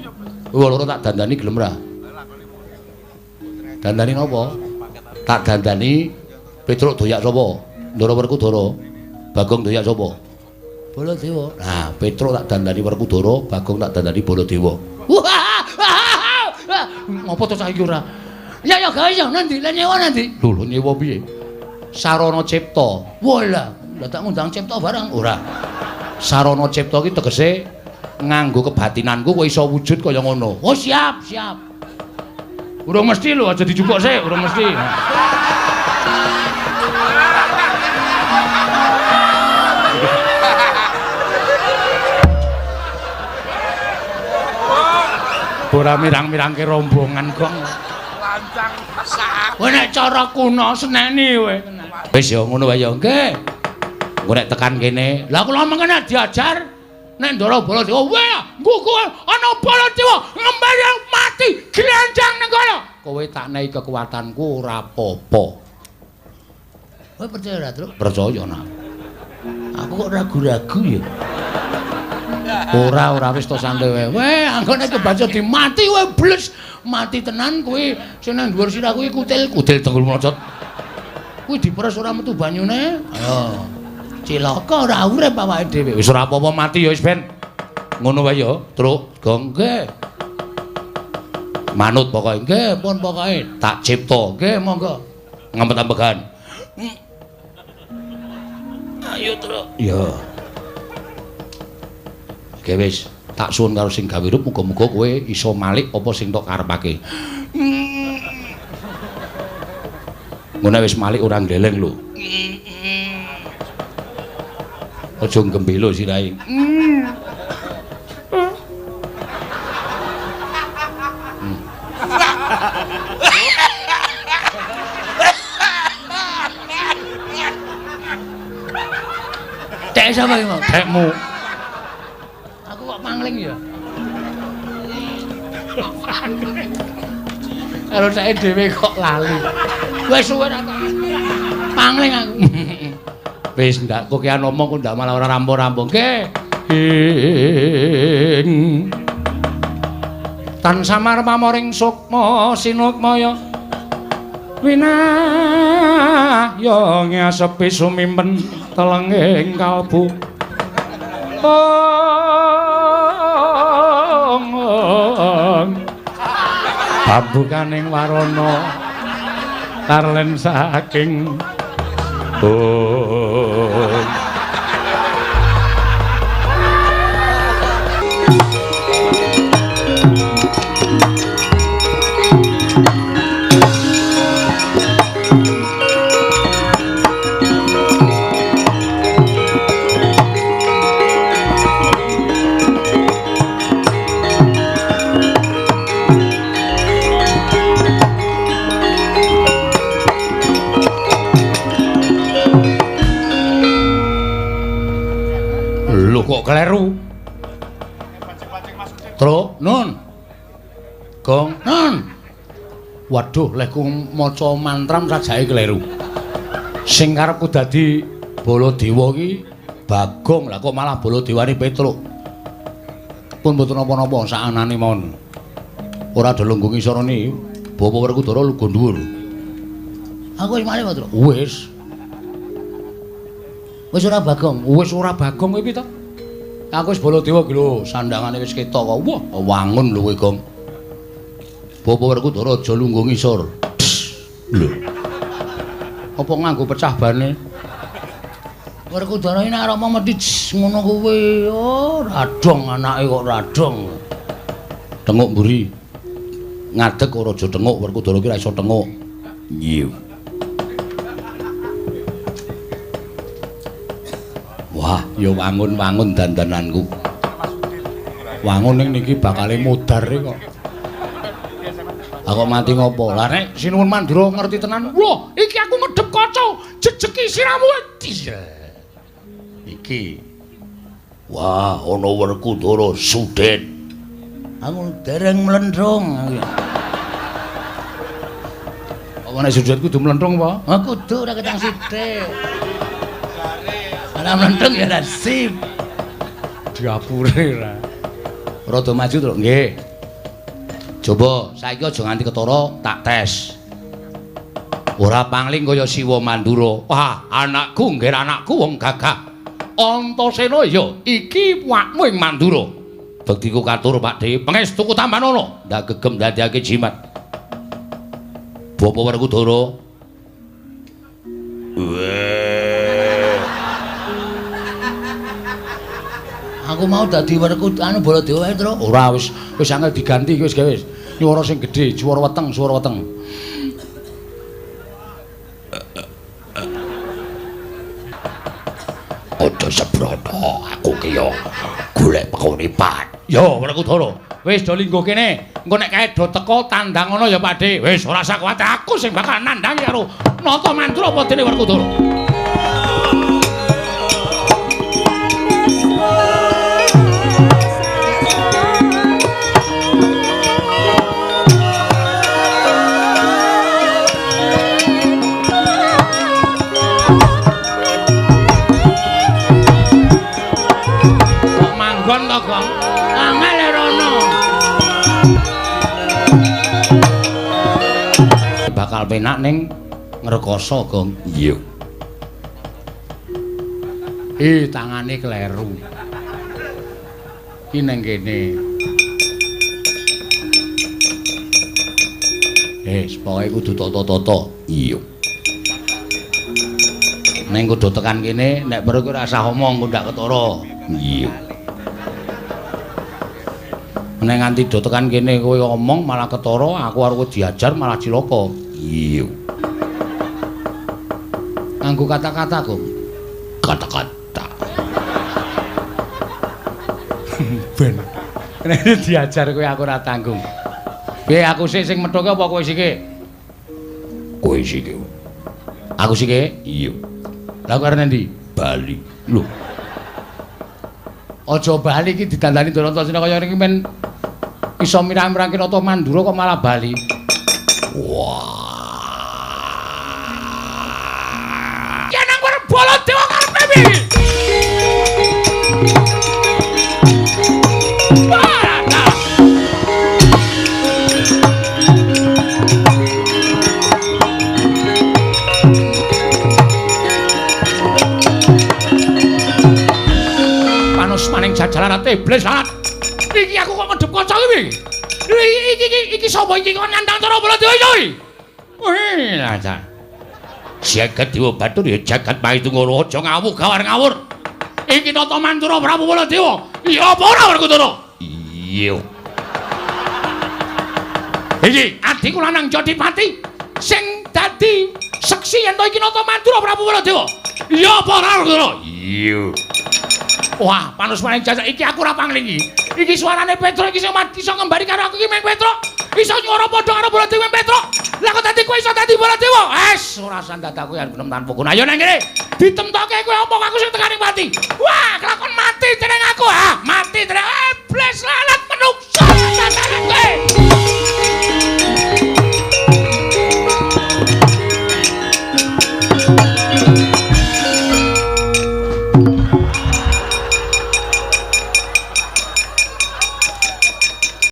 kowe loro tak dandani gelem ora? Dandani napa? Tak dandani Petruk doyak sapa? Ndara Werkudara. Bagong doyak sapa? Baladewa. Nah, Petruk tak dandani Werkudara, Bagong tak dandani Baladewa. Ngopo to saiki ora? Ya gawe ya nanti, lah nyewa nanti. Lho nyewa piye? Sarana Cipta. Walah, lah tak ngundang Cipta barang ora. Sarana Cipta ki tegese nganggo kebatinanku kowe iso wujud kaya ngono. Oh siap, siap. Urung mesti lho, aja dijupuk sik, urung mesti. Ora mirang-mirangke rombongan kok. Lancang sak. Kowe nek cara kuno seneni kowe. Wis ya ngono wae ya, nggih. Engko nek tekan kene, lah kula mengene diajar nek Ndara Baladewa, wae nggo ana Baladewa ngembara mati glanjang ning kono. Kowe tak nehi kekuatanku ora apa-apa. Kowe percaya ora, Truk? Percaya nak. Aku kok ragu-ragu ya. Ora wis to santai wae. Weh, anggone kebaca dimati wae bles. Mati tenan kowe sing nang dhuwur sirah kuwi kutil-kutil tenggul mlocot. Kuwi diperes ora metu banyune. Ayo. Cilaka ora urip awake dhewe. Wis ora apa-apa mati ya wis ben. Ngono wae ya, Truk. Gong nggih. Manut pokoke nggih, pun pokoke tak cipta. Nggih, monggo. Ngampet-ampekan. Ayo, Truk. Ya. Oke wis, tak suwun karo sing gawe rup muga-muga kowe iso malik apa sing tok karepake. Ngono wis malik ora ndeleng lho. Aja gembelo sirahe. Tek sapa iki mau? Tekmu. Pangling ya. Kalau saya dhewe kok lali. Wis suwe ra pangling aku. Wis ndak kok kian ngomong kok ndak malah ora rampung-rampung. Nggih. Tan samar pamoring sukma sinukmaya. Winah ya ngesepi sumimpen telenging kalbu. Pambukaning warana tarlen saking kok kleru. Truk, Nun. Gong, Nun. Waduh, lek ku maca mantram sajake kleru. Sing karepku dadi Baladewa ki Bagong, lah kok malah Baladewane Petruk. Pun mboten napa-napa sakanane mawon. Ora ada lungguh ngisor ni, Bapak Werkudara lugu dhuwur. Aku wis malih, Truk. Wis. Wis ora Bagong, wis ora Bagong kowe piye to? Aku wis Baladewa ki lho, sandangane wis ketok kok. Wah, wangun lho kowe, Gong. Bapak Werkudara aja lungguh ngisor. Lho. Apa nganggo pecah bane? Werkudara ini arep mati ngono kuwi. Oh, radong anake kok radong. Tenguk mburi. Ngadeg ora aja tenguk, Werkudara ki ra iso tenguk. Nyiu. Wah, ya wangun-wangun dandananku. Wangun ning niki bakale mudar kok. Aku mati ngopo? Lah nek Sinuwun Mandura ngerti tenan. Wah, iki aku medhep kaca, jejeki siramu. Iki. Wah, ana Werkudara Suden. Aku dereng mlendrong. Apa nek Suden kudu mlendrong apa? Ha kudu ora ketang sithik. Ana mlendrong ya ra sip. Diapure ra. Rada maju to, nggih. Coba saiki aja nganti ketara tak tes. Ora pangling kaya Siwa Mandura. Wah, anakku nggih anakku wong gagah. Antasena ya iki wakmu ing Mandura. Bektiku katur Pakde, pangestuku tambanono. Ndak gegem dadiake jimat. Bapa Werkudara. Aku mau dadi Werkudara Baladewa Petro. Ora wis angel diganti iki wis gawe. Nyuwara sing gedhe, swara weteng, swara weteng. Aja sebrono, aku ki yo golek pekuripan. Yo Werkudara, wis do linggo kene. Engko nek kae do teko tandang ngono ya Pakde. Wis ora usah kuwatir, aku sing bakal nandangi karo Nata Mandura apa dene Werkudara. Gong to Gong. Angel rono. Bakal penak ning ngrekoso Gong. Iya. Tangane kleru. Ki ning kene. Pokoke kudu tata-tata. Iya. Ning kudu tekan kene, nek perlu ora usah omong, kok ndak ketara. Iya. Nek nganti do tekan kene kowe ngomong malah ketara, aku arep diajar malah cilaka. Iya. Nganggo kata-kata, Gong. Kata-kata. Ben. Nek diajar kowe aku ora tanggung. Piye aku sing methoke apa kowe sike? Kowe siki. Aku sike? Iya. Lah kok arep ndi? Bali. Lho. Aja bali iki didandani Antasena kaya iki men iso mirang-mirang Nata Mandura kok malah bali. Wah. Ya nang kono Baladewa karepe piye? Maning jajalan iblis alat. Iki aku kok ngedep kanca iki. Iki sapa iki kok nandang cara Baladewa iki? Wih, lancar. Jagat Dewa Batur ya jagat Mahitungara aja ngawur gawar ngawur. Iki Nata Mandura Prabu Baladewa. Iya apa ora Werkudara? Iya. Iki adhiku lanang Jodipati sing dadi seksi yen to iki Nata Mandura Prabu Baladewa. Iya apa ora Werkudara? Iya. Wah, panus maning jajak iki aku ora pangling iki. Iki suarane Petro iki sing iso ngembari karo aku iki men Petro. Iso nyuara padha karo Baladewa men Petro. Lah kok dadi kowe iso dadi Baladewa? Wes, ora usah dadakku yen benem tanpa guna. Ayo nang kene. Ditemtoke kowe omong aku sing tekani pati.